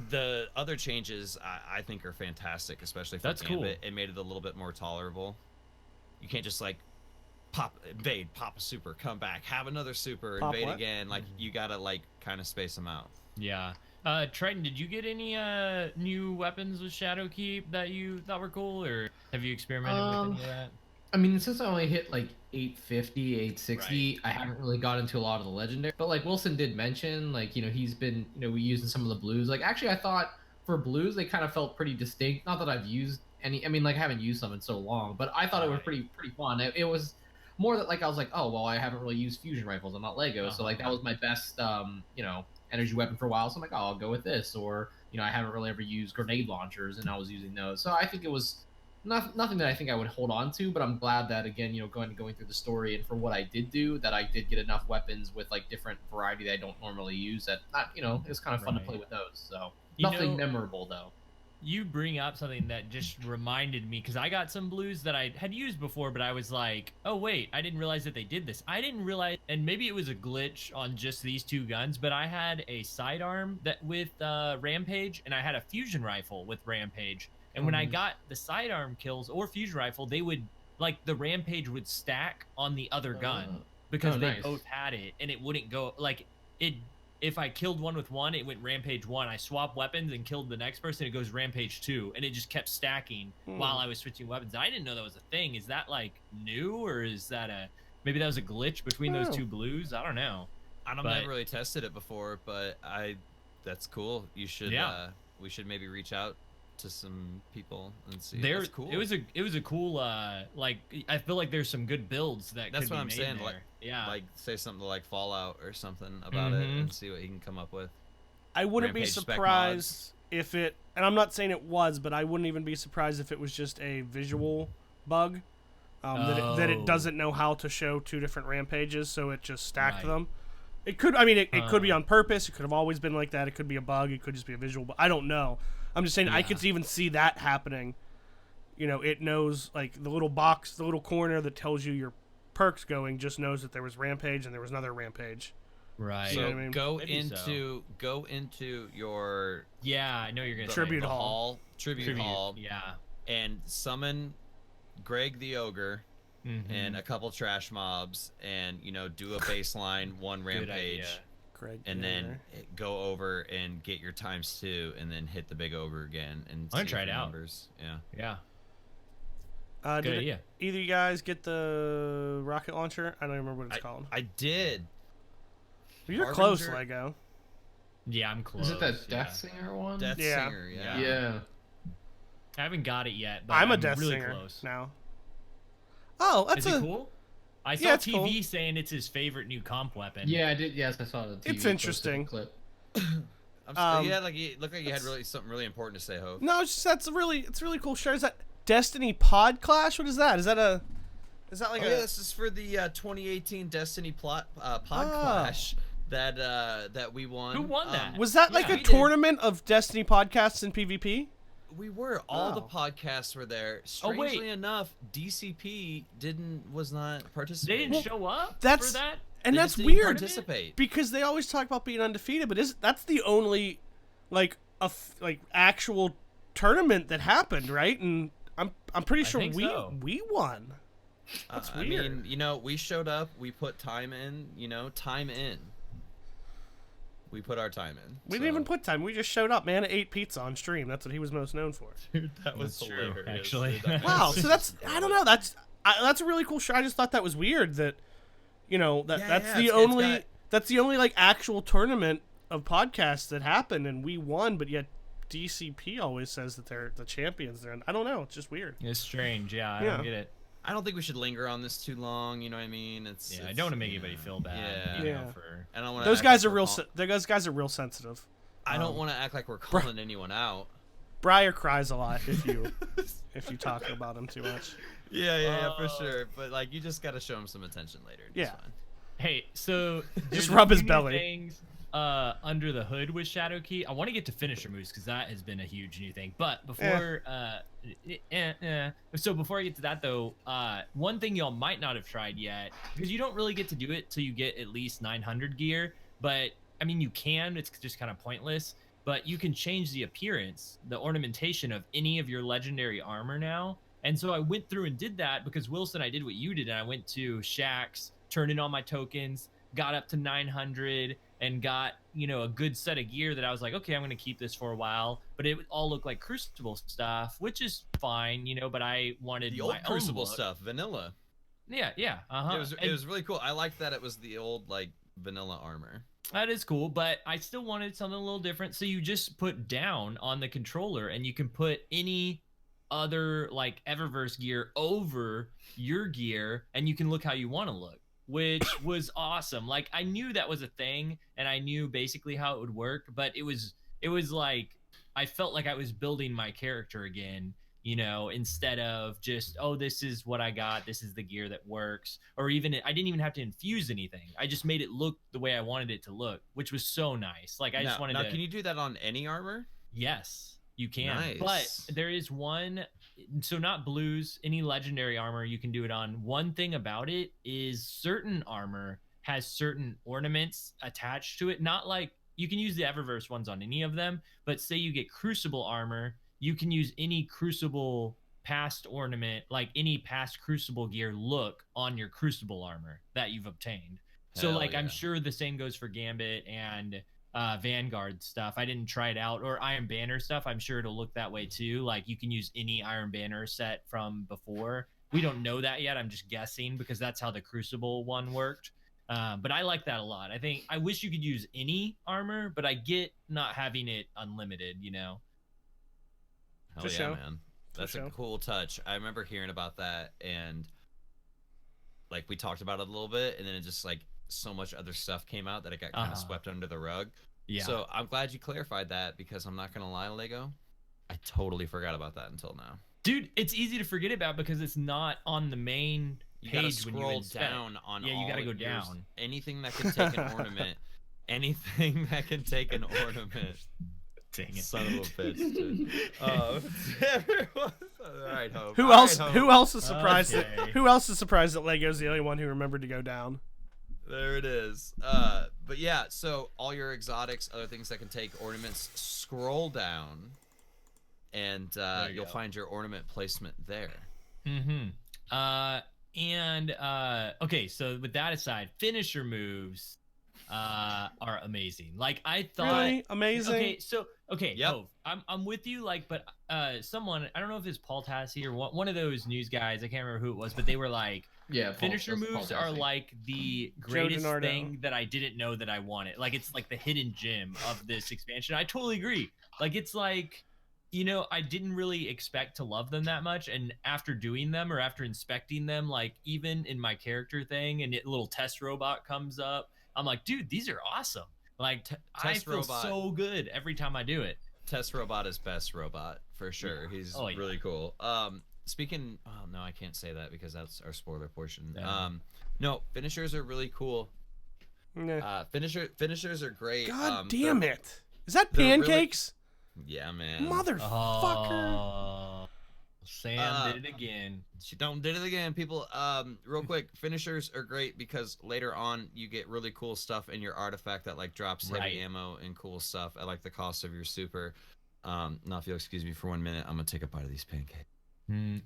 the other changes I think are fantastic, especially for That's Gambit. cool. It made it a little bit more tolerable. You can't just like invade, pop a super, come back, have another super, Pop invade what? again. Like you gotta like kind of space them out. Yeah. Triton, did you get any new weapons with Shadowkeep that you thought were cool, or have you experimented with any of that? I mean, since I only hit like 850, 860, I haven't really got into a lot of the legendary. But like Wilson did mention, like, he's been, we using some of the blues. Like, actually, I thought for blues, they kind of felt pretty distinct. Not that I've used any, I mean, like, I haven't used them in so long, but I thought it was Right. pretty fun. It was more that, like, I was like, oh, well, I haven't really used fusion rifles. I'm not Lego. So, like, that was my best, energy weapon for a while. So I'm like, oh, I'll go with this. Or, I haven't really ever used grenade launchers, and I was using those. So I think it was nothing that I think I would hold on to, but I'm glad that again, going through the story and for what I did do, that I did get enough weapons with like different variety that I don't normally use. That it was kind of fun to play with those. So nothing memorable though. You bring up something that just reminded me, because I got some blues that I had used before, but I was like, oh wait, I didn't realize that they did this. I didn't realize, and maybe it was a glitch on just these two guns, but I had a sidearm that with Rampage, and I had a fusion rifle with Rampage. And when I got the sidearm kills or fusion rifle, they would, like, the Rampage would stack on the other gun because they both had it, and it wouldn't go, like, it. If I killed one with one, it went Rampage 1. I swapped weapons and killed the next person, it goes Rampage 2, and it just kept stacking while I was switching weapons. I didn't know that was a thing. Is that, like, new, or is that maybe that was a glitch between those two blues? I don't know. I've never really tested it before, but that's cool. You should, we should maybe reach out to some people and see. That's cool. It was a cool like, I feel like there's some good builds that that's could what be I'm made saying. there. Like say something like Fallout or something about it and see what he can come up with. I wouldn't be Rampage spec surprised if it, and I'm not saying it was, but I wouldn't even be surprised if it was just a visual bug, that it doesn't know how to show two different rampages, so it just stacked them. It could, I mean, it could be on purpose. It could have always been like that. It could be a bug. It could just be a visual, but I don't know. I'm just saying I could even see that happening. It knows, like, the little box, the little corner that tells you your perks going just knows that there was Rampage and there was another Rampage. Right. So I mean? go into your I know you're gonna Tribute say. Hall. Tribute Hall. Yeah. And summon Greg the Ogre and a couple trash mobs, and do a baseline one Rampage. Greg and then go over and get your ×2, and then hit the big ogre again. And I'm gonna try it out. numbers. Yeah. Did idea. Either you guys get the rocket launcher? I don't even remember what it's called. I did. Well, you're Harbinger? close, Lego. Yeah, I'm close. Is it that Death Singer one? Death Singer, yeah. Yeah. I haven't got it yet, but I'm a Death really Singer close. now. Oh, that's Is it cool? I saw it's TV cool. saying it's his favorite new comp weapon. Yeah, I did. Yes, I saw the TV. It's interesting. Clip. Like you looked like you had something really important to say, Ho. No, it's just, it's really cool. Sure, is that Destiny Pod Clash? What is that? Is that like yeah, this is for the 2018 Destiny Pod Clash that we won. Who won that? Was that like a we tournament of Destiny podcasts and PvP? We were. All the podcasts were there. Strangely wait. enough, DCP was not participating. They didn't show up That's for that? and They that's just didn't weird participate. because they always talk about being undefeated, but that's the only like actual tournament that happened, right? And I'm pretty sure think so. we won. That's weird. I mean, we showed up. We put time in. Time in. We put our time in. We didn't even put time. We just showed up, man. Ate pizza on stream. That's what he was most known for. Dude, that was That's true, hilarious. actually. Dude, that Wow. was So that's I don't know. That's a really cool show. I just thought that was weird that that's it's the only like actual tournament of podcasts that happen and we won, but yet DCP always says that they're the champions. I don't know. It's just weird. It's strange. Yeah, I don't get it. I don't think we should linger on this too long. You know what I mean? I don't want to make anybody feel bad. Yeah. I don't want those guys are real. Those guys are real sensitive. I don't want to act like we're calling anyone out. Briar cries a lot if you talk about him too much. Yeah, for sure. But like, you just got to show him some attention later. It's fine. Hey, so just rub his belly. Things, under the hood with Shadowkeep. I want to get to finisher moves because that has been a huge new thing. But before, so before I get to that though, one thing y'all might not have tried yet, because you don't really get to do it till you get at least 900 gear. But I mean, you can. It's just kind of pointless. But you can change the appearance, the ornamentation of any of your legendary armor now. And so I went through and did that because Wilson, I did what you did, and I went to Shaxx, turned in all my tokens, got up to 900, and got, a good set of gear that I was like, okay, I'm going to keep this for a while. But it all looked like Crucible stuff, which is fine, but I wanted the old my Crucible own look. stuff, vanilla. Yeah. It was really cool. I liked that it was the old vanilla armor. That is cool, but I still wanted something a little different. So you just put down on the controller, and you can put any other Eververse gear over your gear, and you can look how you want to look, which was awesome. I knew that was a thing, and I knew basically how it would work, but it was like I felt like I was building my character again, instead of just, oh, this is what I got, this is the gear that works, or even I didn't even have to infuse anything. I just made it look the way I wanted it to look, which was so nice. I just wanted to. Can you do that on any armor? Yes, you can. Nice. But there is one, so not blues, any legendary armor you can do it on. One thing about it is certain armor has certain ornaments attached to it. Not like you can use the Eververse ones on any of them, but say you get Crucible armor, you can use any Crucible past ornament, any past Crucible gear look on your Crucible armor that you've obtained. So I'm sure the same goes for Gambit and Vanguard stuff. I didn't try it out, or Iron Banner stuff. I'm sure it'll look that way too. You can use any Iron Banner set from before. We don't know that yet. I'm just guessing because that's how the Crucible one worked. But I like that a lot. I wish you could use any armor, but I get not having it unlimited, Hell yeah, man. That's a cool touch. I remember hearing about that, and we talked about it a little bit, and then it just so much other stuff came out that it got kind of swept under the rug. Yeah. So I'm glad you clarified that, because I'm not gonna lie, Lego, I totally forgot about that until now. Dude, it's easy to forget about because it's not on the main you gotta page scroll when you inspect. down on you gotta go down. Anything that can take an ornament. Anything that can take an ornament. Dang it. Son of a bitch, dude. All right, Hope. Who else is surprised who else is surprised that Lego's the only one who remembered to go down? There it is. But yeah, so all your exotics, other things that can take ornaments, scroll down, and you'll find your ornament placement there. Okay, so with that aside, finisher moves are amazing. I thought really amazing. Yep. I'm with you. But someone, I don't know if it's Paul Tassi or one of those news guys, I can't remember who it was, but they were like, finisher moves are the greatest thing that I didn't know that I wanted. It's the hidden gem of this expansion. I totally agree. It's I didn't really expect to love them that much, and after doing them or after inspecting them, even in my character thing, and a little test robot comes up, I'm like, dude, these are awesome. I feel so good every time I do it. Test robot is best robot for sure. He's really cool. Speaking, oh no, I can't say that because that's our spoiler portion. Yeah. No, finishers are really cool. Finishers are great. God damn it! Is that pancakes? Yeah, man. Motherfucker. Sam did it again. She did it again, people. Real quick, finishers are great because later on you get really cool stuff in your artifact that drops heavy ammo and cool stuff at the cost of your super. Now if you'll excuse me for 1 minute, I'm gonna take a bite of these pancakes.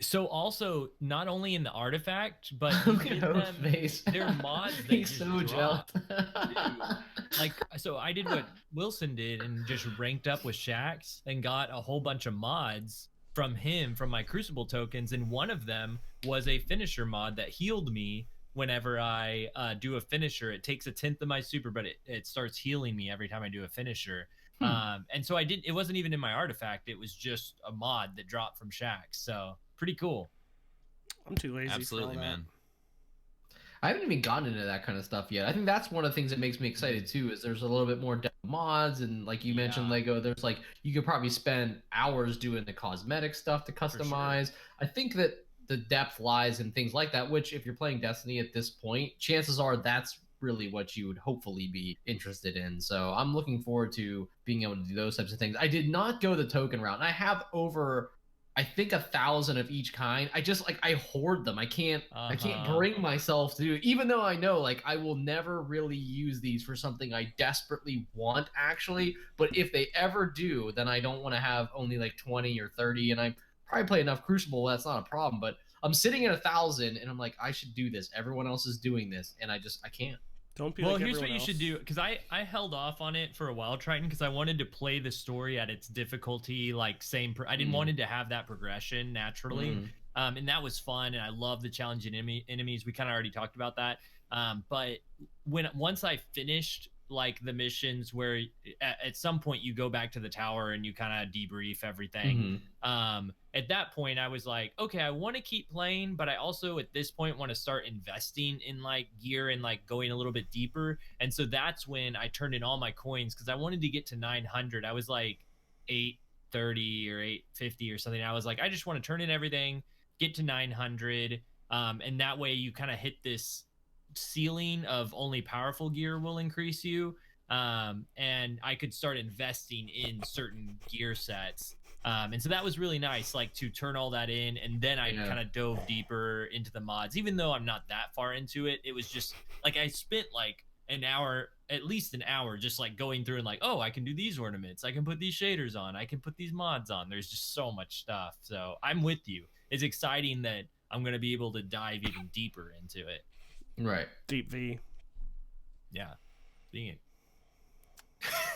So also, not only in the artifact, but their mods. He's so jealous. So I did what Wilson did and just ranked up with Shaxx and got a whole bunch of mods from my Crucible tokens, and one of them was a finisher mod that healed me whenever I do a finisher. It takes 1/10 of my super, but it starts healing me every time I do a finisher. And so it wasn't even in my artifact. It was just a mod that dropped from Shax. So pretty cool. I'm too lazy. Absolutely, for all that. man. I haven't even gotten into that kind of stuff yet. I think that's one of the things that makes me excited too. Is there's a little bit more depth mods, and like you mentioned, Lego. There's like you could probably spend hours doing the cosmetic stuff to customize. Sure. I think that the depth lies in things like that. Which, if you're playing Destiny at this point, chances are that's really what you would hopefully be interested in. So I'm looking forward to being able to do those types of things. I did not go the token route, and I have over, I think, 1,000 of each kind. I just I hoard them. I can't bring myself to do it, even though I know like I will never really use these for something I desperately want actually. But if they ever do, then I don't want to have only like 20 or 30, and I probably play enough Crucible. That's not a problem. But I'm sitting at 1,000, and I'm like, I should do this. Everyone else is doing this, and I can't. Don't be well, like here's what you else. should do, because I held off on it for a while, Triton, because I wanted to play the story at its difficulty, like I didn't wanted to have that progression naturally, and that was fun, and I love the challenging enemies. We kind of already talked about that, but once I finished like the missions where at some point you go back to the tower and you kind of debrief everything, at that point I was like, okay, I want to keep playing, but I also at this point want to start investing in like gear and like going a little bit deeper. And so that's when I turned in all my coins, because I wanted to get to 900. I was like 830 or 850 or something. I was like, I just want to turn in everything, get to 900, and that way you kind of hit this ceiling of only powerful gear will increase you, and I could start investing in certain gear sets, and so that was really nice, like to turn all that in, and then I kind of dove deeper into the mods. Even though I'm not that far into it, it was just like I spent like at least an hour just like going through and like, oh, I can do these ornaments, I can put these shaders on, I can put these mods on. There's just so much stuff. So I'm with you. It's exciting that I'm going to be able to dive even deeper into it. Right. Deep V. Yeah. Seeing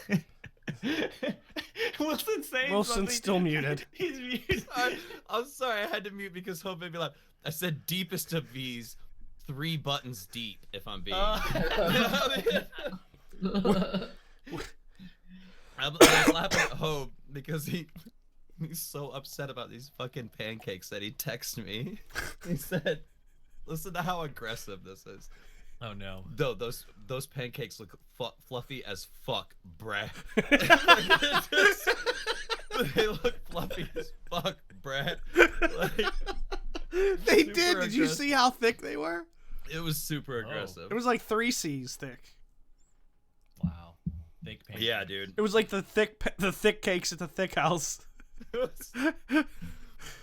it. Wilson's saying Wilson's something. still muted. He's muted. I'm sorry, I had to mute because Hope made me laugh. I said deepest of V's, 3 buttons deep, if I'm being. I was laughing at Hope because he's so upset about these fucking pancakes that he texted me. He said, listen to how aggressive this is. Oh no. Those pancakes look fluffy as fuck, bruh. They look fluffy as fuck, bruh. Like, they did. Did you see how thick they were? It was super aggressive. It was like 3 C's thick. Wow. Thick pancakes. Yeah, dude. It was like the thick cakes at the thick house.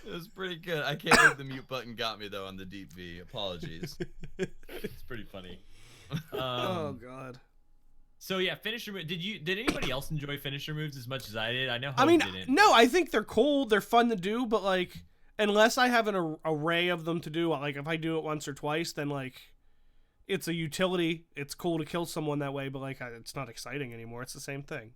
It was pretty good. I can't believe the mute button got me though on the deep V. Apologies. It's pretty funny. Oh god. So yeah, finisher move. Did anybody else enjoy finisher moves as much as I did? I know. I mean, didn't. no, I think they're cool. They're fun to do, but like, unless I have an array of them to do, like if I do it once or twice, then like, it's a utility. It's cool to kill someone that way, but like, it's not exciting anymore. It's the same thing.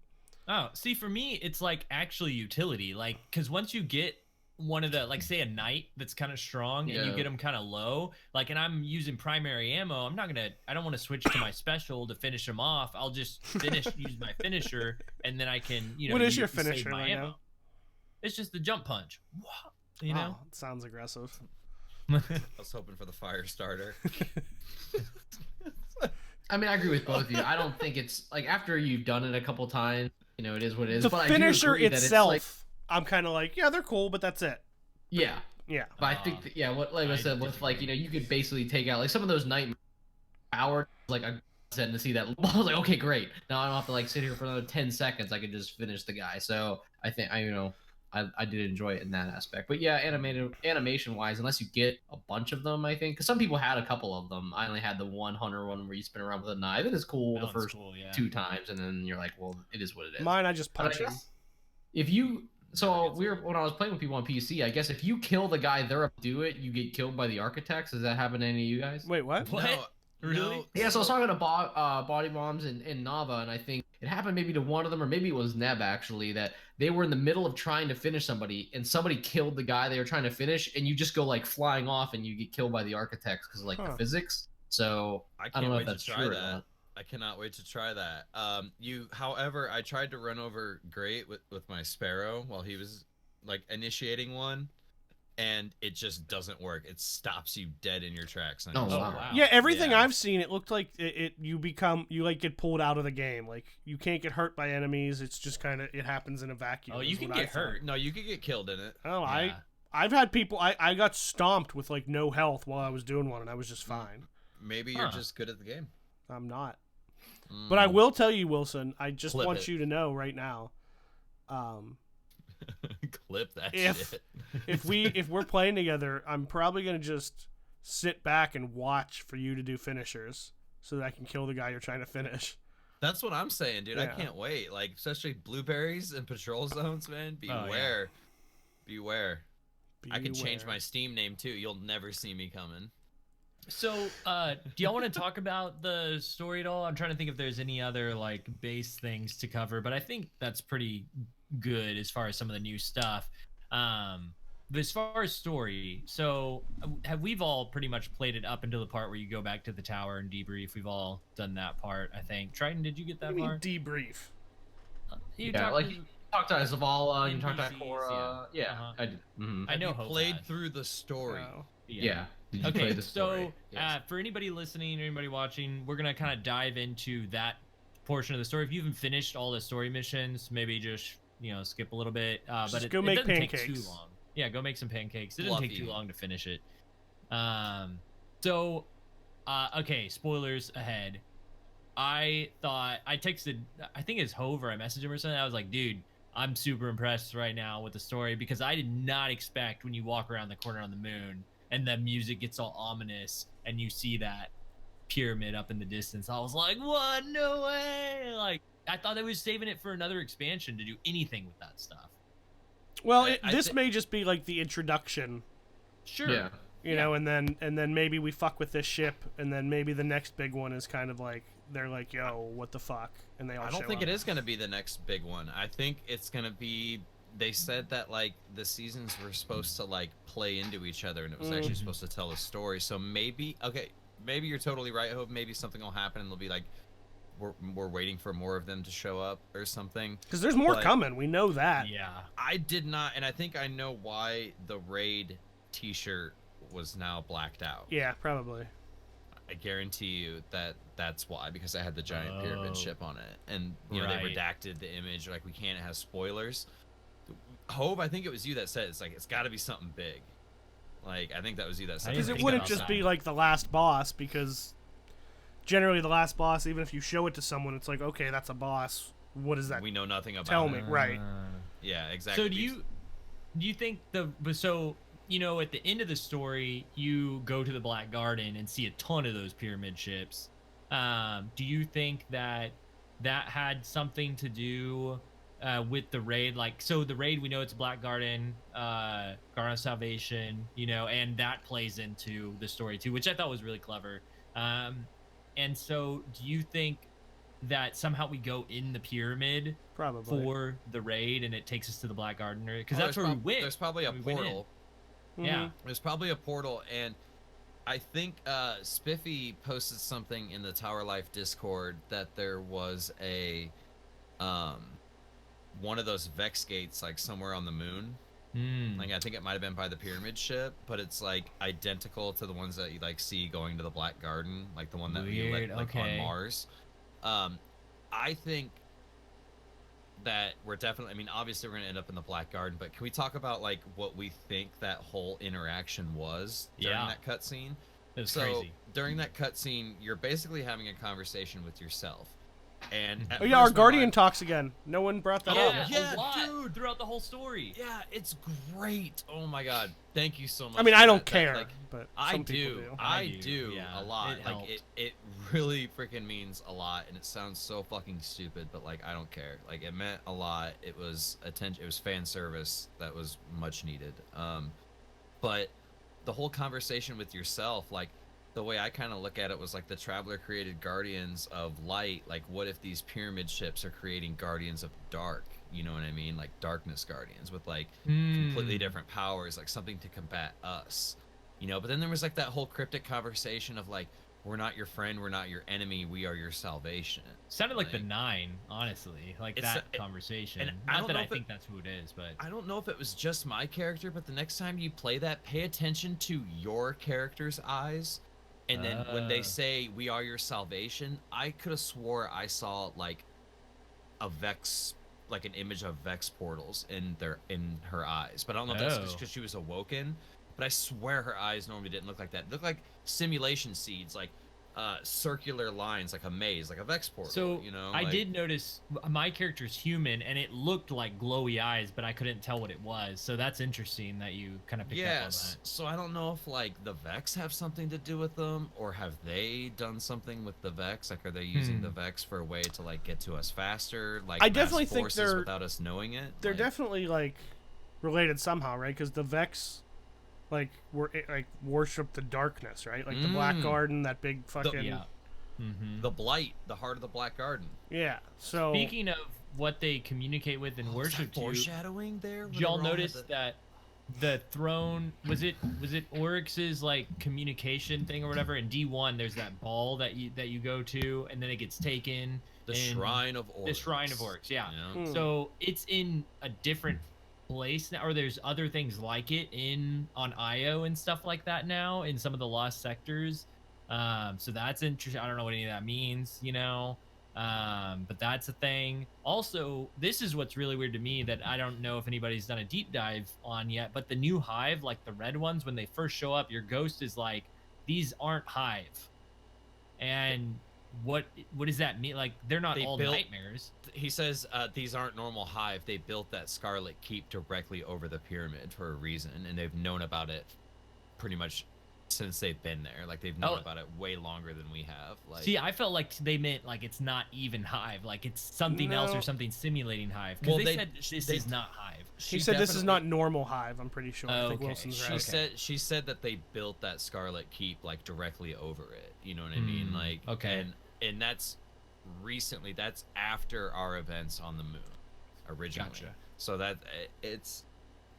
Oh, see, for me, it's like actually utility. Like, because once you get one of the, like, say a knight that's kind of strong and you get them kind of low, like, and I'm using primary ammo, I don't want to switch to my special to finish them off. I'll just use my finisher, and then I can, what is your finisher right now? It's just the jump punch. You know? It sounds aggressive. I was hoping for the fire starter. I mean, I agree with both of you. I don't think it's like after you've done it a couple times, you know, it is what it is. The but finisher I do agree itself, that it's I'm kind of like, yeah, they're cool, but that's it. Yeah. But I think, what like I said, with like, you know, you could basically take out like some of those night hours, like I said, to see that. I was like, okay, great. Now I don't have to like sit here for another 10 seconds. I can just finish the guy. So I think I did enjoy it in that aspect. But yeah, animation wise, unless you get a bunch of them, I think, because some people had a couple of them. I only had the one hunter one where you spin around with a knife. It is cool the first 2 times, and then you're like, well, it is what it is. Mine, I just punch him. When I was playing with people on PC, I guess if you kill the guy they're up to do it, you get killed by the architects. Does that happen to any of you guys? Wait, what? What? No, Really? no. Yeah, so I was talking to Body Bombs in Nava, and I think it happened maybe to one of them, or maybe it was Neb actually, that they were in the middle of trying to finish somebody, and somebody killed the guy they were trying to finish, and you just go like flying off, and you get killed by the architects because of like the physics. So I I can't don't know wait if that's to try true or that. not. I cannot wait to try that. However, I tried to run over Great with my Sparrow while he was like initiating one, and it just doesn't work. It stops you dead in your tracks. On Oh, your wow. Sparrow. Yeah, everything Yeah. I've seen, it looked like you like get pulled out of the game. Like you can't get hurt by enemies. It's just kind of it happens in a vacuum. Oh, is you can what I get thought. hurt. No, you could get killed in it. Oh, Yeah. I've had people. I got stomped with like no health while I was doing one, and I was just fine. Maybe you're Huh. just good at the game. I'm not. But I will tell you, Wilson. I just Clip want it. you to know right now. Clip that If- shit. If we're playing together, I'm probably gonna just sit back and watch for you to do finishers, so that I can kill the guy you're trying to finish. That's what I'm saying, dude. I Yeah. can't wait. Like, especially blueberries and patrol zones, man. yeah. Beware. Beware. I could change Beware. my Steam name too. You'll never see me coming. So, do y'all want to talk about the story at all? I'm trying to think if there's any other like base things to cover, but I think that's pretty good as far as some of the new stuff. But as far as story, so we've all pretty much played it up until the part where you go back to the tower and debrief. We've all done that part, I think. Triton, did you get that What do you mean far? debrief? You Yeah, talked like to- you talked to Zavala, you talked to NPCs, Cora. yeah. Yeah, Uh-huh. I did. Mhm. I know You Hope played had. through the story. No. Yeah. Did you play Okay, the story? so Yes. for anybody listening or anybody watching, we're gonna kind of dive into that portion of the story. If you haven't finished all the story missions, maybe just skip a little bit. But Just it, go it make doesn't take pancakes. too long. Yeah, go make some pancakes. It doesn't take too Fluffy. long to finish it. Okay, spoilers ahead. I texted, I think it's Hove, or I messaged him or something. I was like, dude, I'm super impressed right now with the story, because I did not expect when you walk around the corner on the moon and the music gets all ominous and you see that pyramid up in the distance. I was like, what? No way! Like, I thought they was saving it for another expansion to do anything with that stuff. Well, I this thi- may just be like the introduction, Sure. Yeah. you know, and then maybe we fuck with this ship, and then maybe the next big one is kind of like they're like, yo, what the fuck, and they all. I don't show think up. it is going to be the next big one. I think it's going to be. They said that like the seasons were supposed to like play into each other, and it was actually supposed to tell a story. So maybe maybe you're totally right, Hope. Maybe something will happen, and they'll be like, we're waiting for more of them to show up or something. Because there's more But- coming. We know that. Yeah. I did not, and I think I know why the raid T-shirt was now blacked out. Yeah, probably. I guarantee you that that's why, because I had the giant Oh. pyramid ship on it, and they Right. redacted the image. Like, we can't have spoilers. Hove, I think it was you that said it's like it's got to be something big. Like, I think that was you that said. I Because didn't it think wouldn't about just that. be like the last boss, because generally the last boss, even if you show it to someone, it's like, okay, that's a boss. What is that? We know nothing about. Tell it. me. Right. Yeah, exactly. So do you think at the end of the story you go to the Black Garden and see a ton of those pyramid ships? Do you think that had something to do with the raid? Like, so the raid, we know it's Black Garden, Garden of Salvation, and that plays into the story too, which I thought was really clever. And so do you think that somehow we go in the pyramid Probably. for the raid and it takes us to the Black Garden? Because Oh, that's where we went. There's probably a We went in. portal. Mhm. Yeah. There's probably a portal, and I think Spiffy posted something in the Tower Life Discord that there was a one of those Vex gates like somewhere on the moon. Mm. Like, I think it might have been by the pyramid ship, but it's like identical to the ones that you like see going to the Black Garden, like the one that we Weird, like okay. on Mars. I think that we're definitely, I mean, obviously we're gonna end up in the Black Garden, but can we talk about like what we think that whole interaction was during Yeah. that cutscene? It was So crazy. during that cutscene, you're basically having a conversation with yourself. And at Oh yeah, our first my guardian mind- talks again. No one brought that up. Yeah, yeah, a lot dude. throughout the whole story. Yeah, it's great. Oh my god, thank you so much. I mean, for I don't that. care, Like, but I some people do. do. I I do do, yeah. a lot. It Like helped. it really freaking means a lot, and it sounds so fucking stupid, but like I don't care. Like, it meant a lot. It was attention. It was fan service that was much needed. But the whole conversation with yourself, like the way I kind of look at it was like the Traveler created Guardians of Light. Like, what if these pyramid ships are creating Guardians of Dark? You know what I mean? Like Darkness Guardians with like completely different powers, like something to combat us. But then there was like that whole cryptic conversation of like, we're not your friend, we're not your enemy, we are your salvation. Sounded like the 9, honestly, like It's that a- conversation. and I Not don't that know I if it- think that's who it is, but I don't know if it was just my character, but the next time you play that, pay attention to your character's eyes. And then when they say we are your salvation, I could have swore I saw like a Vex, like an image of Vex portals in her eyes. But I don't know if that's just because she was awoken. But I swear her eyes normally didn't look like that. They look like simulation seeds, like circular lines, like a maze, like a Vex portal. So you know, I like, did notice my character's human, and it looked like glowy eyes, but I couldn't tell what it was. So that's interesting that you kind of picked up on Yes. that. So I don't know if like the Vex have something to do with them, or have they done something with the Vex? Like, are they using the Vex for a way to like get to us faster? Like, I mass definitely think forces they're- without us knowing it. They're Like, definitely like related somehow, right? Because the Vex, like, worship the darkness, right? Like the Black Garden, that big fucking Yeah. Mm-hmm. the Blight, the heart of the Black Garden. yeah. So Speaking of what they communicate with and Was worship that to, foreshadowing there? did y'all notice that the throne was it Oryx's like communication thing or whatever? In D1, there's that ball that you go to, and then it gets taken. the and Shrine of Oryx? The Shrine of Oryx, yeah. Hmm. So it's in a different place now, or there's other things like it on IO and stuff like that now in some of the lost sectors. So that's interesting. I don't know what any of that means, but that's a thing. Also, this is what's really weird to me that I don't know if anybody's done a deep dive on yet, but the new Hive, like the red ones, when they first show up, your ghost is like, these aren't Hive. And what does that mean? Like, they're not They all built- nightmares. He says these aren't normal Hive. They built that Scarlet Keep directly over the pyramid for a reason, and they've known about it pretty much since they've been there. Like, they've known about it way longer than we have. Like, See, I felt like they meant like it's not even Hive, like it's something else No. or something simulating Hive. Because Well, they said this is not Hive. he said this is not normal Hive. I'm pretty sure. I think Okay. Wilson's She right. said that they built that Scarlet Keep like directly over it. You know what I mean? Like, okay. and that's recently. That's after our events on the moon, originally. Gotcha. So that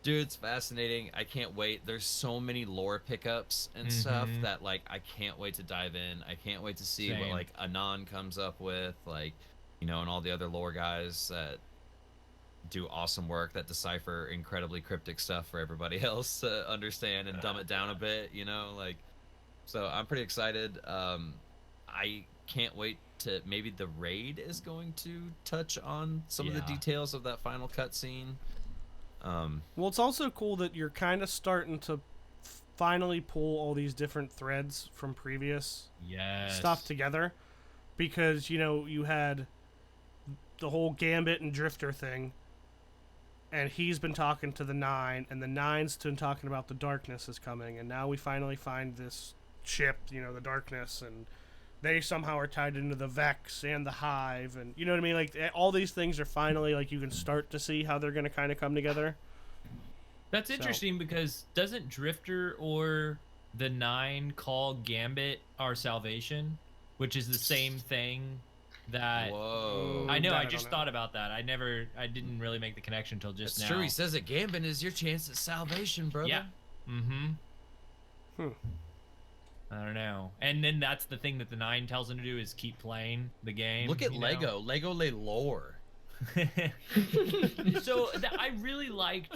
dude, it's fascinating. I can't wait. There's so many lore pickups and stuff that like I can't wait to dive in. I can't wait to see what Same. like Anon comes up with, like, and all the other lore guys that do awesome work that decipher incredibly cryptic stuff for everybody else to understand and dumb it down a bit, like. So I'm pretty excited. I can't wait to maybe the raid is going to touch on some of the Yeah. details of that final cutscene. Well, it's also cool that you're kind of starting to finally pull all these different threads from previous Yes. stuff together, because you had the whole Gambit and Drifter thing, and he's been talking to the 9, and the 9's been talking about the darkness is coming, and now we finally find this ship, the darkness, and they somehow are tied into the Vex and the Hive, and you know what I mean? Like, all these things are finally, like, you can start to see how they're going to kind of come together. That's interesting because doesn't Drifter or the 9 call Gambit our salvation, which is the same thing that Whoa. I know. That I I don't just know. thought about that. I didn't really make the connection until just That's now. true. He says that Gambit is your chance at salvation, brother. Yeah. I don't know. And then that's the thing that the 9 tells him to do is keep playing the game. Look at Lego. Lego lay lore. So I really liked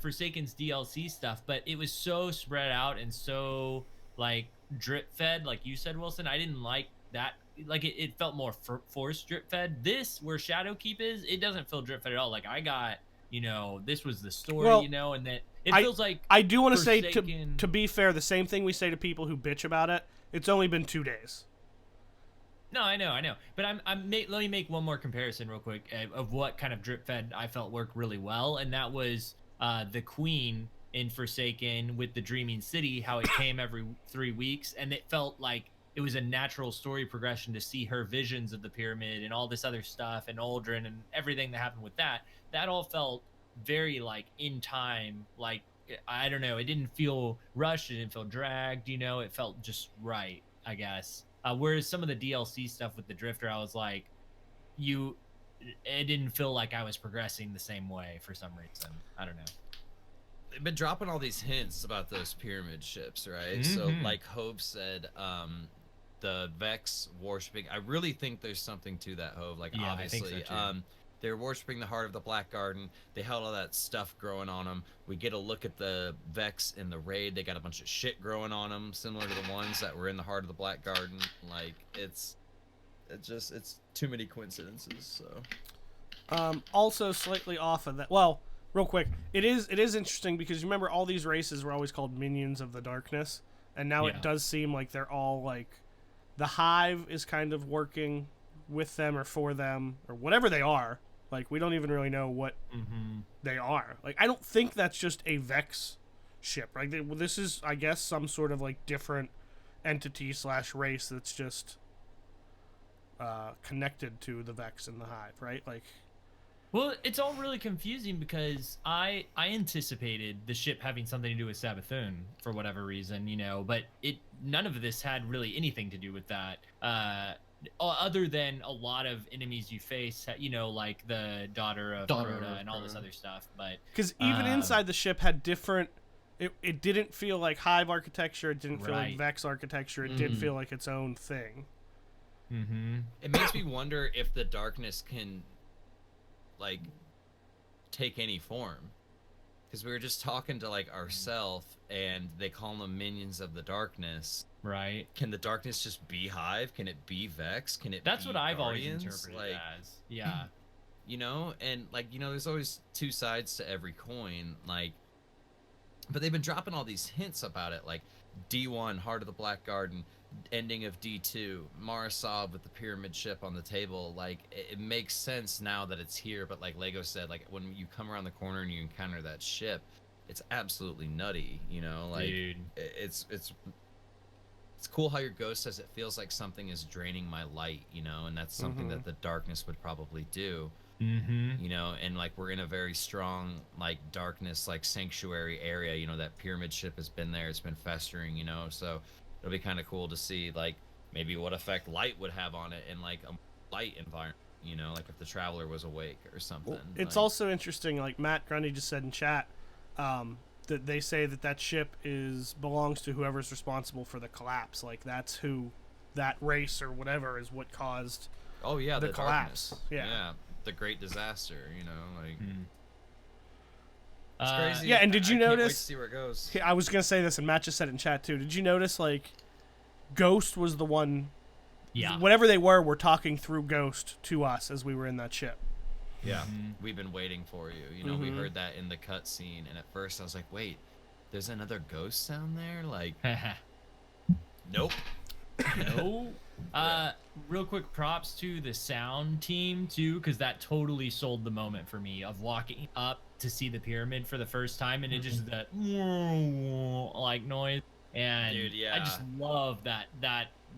Forsaken's DLC stuff, but it was so spread out and so like drip fed, like you said, Wilson. I didn't like that. Like it felt more forced drip fed. This, where Shadowkeep is, it doesn't feel drip fed at all. Like I got, this was the story, Well, and that it feels like I do want to say, Forsaken- to be fair, the same thing we say to people who bitch about it. It's only been 2 days. No, I know. But let me make one more comparison real quick of what kind of drip fed I felt worked really well, and that was the Queen in Forsaken with the Dreaming City, how it came every 3 weeks, and it felt like it was a natural story progression to see her visions of the pyramid and all this other stuff and Aldrin and everything that happened with that. That all felt very like in time, like I don't know, it didn't feel rushed, it didn't feel dragged, it felt just right, I guess. Whereas some of the DLC stuff with the Drifter, I was like, it didn't feel like I was progressing the same way for some reason. I don't know. They've been dropping all these hints about those pyramid ships, right? So like Hope said, the Vex worshiping. I really think there's something to that, Hove. Like, Yeah, I obviously, think so, too. they're worshiping the heart of the Black Garden. They held all that stuff growing on them. We get a look at the Vex in the raid. They got a bunch of shit growing on them, similar to the ones that were in the heart of the Black Garden. Like, it's too many coincidences. So, Also slightly off of that. Well, real quick, it is interesting because you remember all these races were always called minions of the darkness, and now Yeah. it does seem like they're all like the Hive is kind of working with them or for them or whatever they are. Like, we don't even really know what they are. Like, I don't think that's just a Vex ship. Right? This is, I guess, some sort of like different entity / race that's just connected to the Vex and the Hive, right? Like, Well, it's all really confusing because I anticipated the ship having something to do with Sabathun for whatever reason, but none of this had really anything to do with that. Other than a lot of enemies you face, like the daughter of Crota and all this other stuff. But because even inside the ship had different. It didn't feel like Hive architecture. It didn't feel like Right. Vex architecture. It did feel like its own thing. it makes me wonder if the darkness can, like, take any form. Because we were just talking to, like, ourself, and they call them minions of the darkness. right. Can the darkness just be Hive? Can it be Vex? Can it That's be what I've always Guardians? interpreted Like, it as. Yeah. and, like, there's always two sides to every coin. Like, but they've been dropping all these hints about it, like D1, Heart of the Black Garden, ending of D2, Marasov with the pyramid ship on the table. Like, it makes sense now that it's here, but like Lego said, like, when you come around the corner and you encounter that ship, it's absolutely nutty, like, Dude. it's cool how your ghost says it feels like something is draining my light, and that's something that the darkness would probably do. And like, we're in a very strong, like, darkness, like, sanctuary area. That pyramid ship has been there, it's been festering, so it'll be kind of cool to see, like, maybe what effect light would have on it in, like, a light environment, like if the Traveler was awake or something. Well, it's like, also interesting, like Matt Grundy just said in chat, that they say that ship belongs to whoever's responsible for the collapse. Like, that's who, that race or whatever is what caused oh yeah, the the collapse. darkness. Yeah. The great disaster, like, It's it's crazy. Yeah, and did you I can't wait to notice- see where it goes. I was gonna say this, and Matt just said it in chat too. Did you notice, like, Ghost was the one? Yeah. Whatever they were talking through Ghost to us as we were in that ship. Yeah, we've been waiting for you. We heard that in the cutscene, and at first I was like, wait, there's another ghost sound there? Like, nope. No. Real quick props to the sound team too, because that totally sold the moment for me of walking up to see the pyramid for the first time, and it just that like noise, and Dude, yeah. I just love that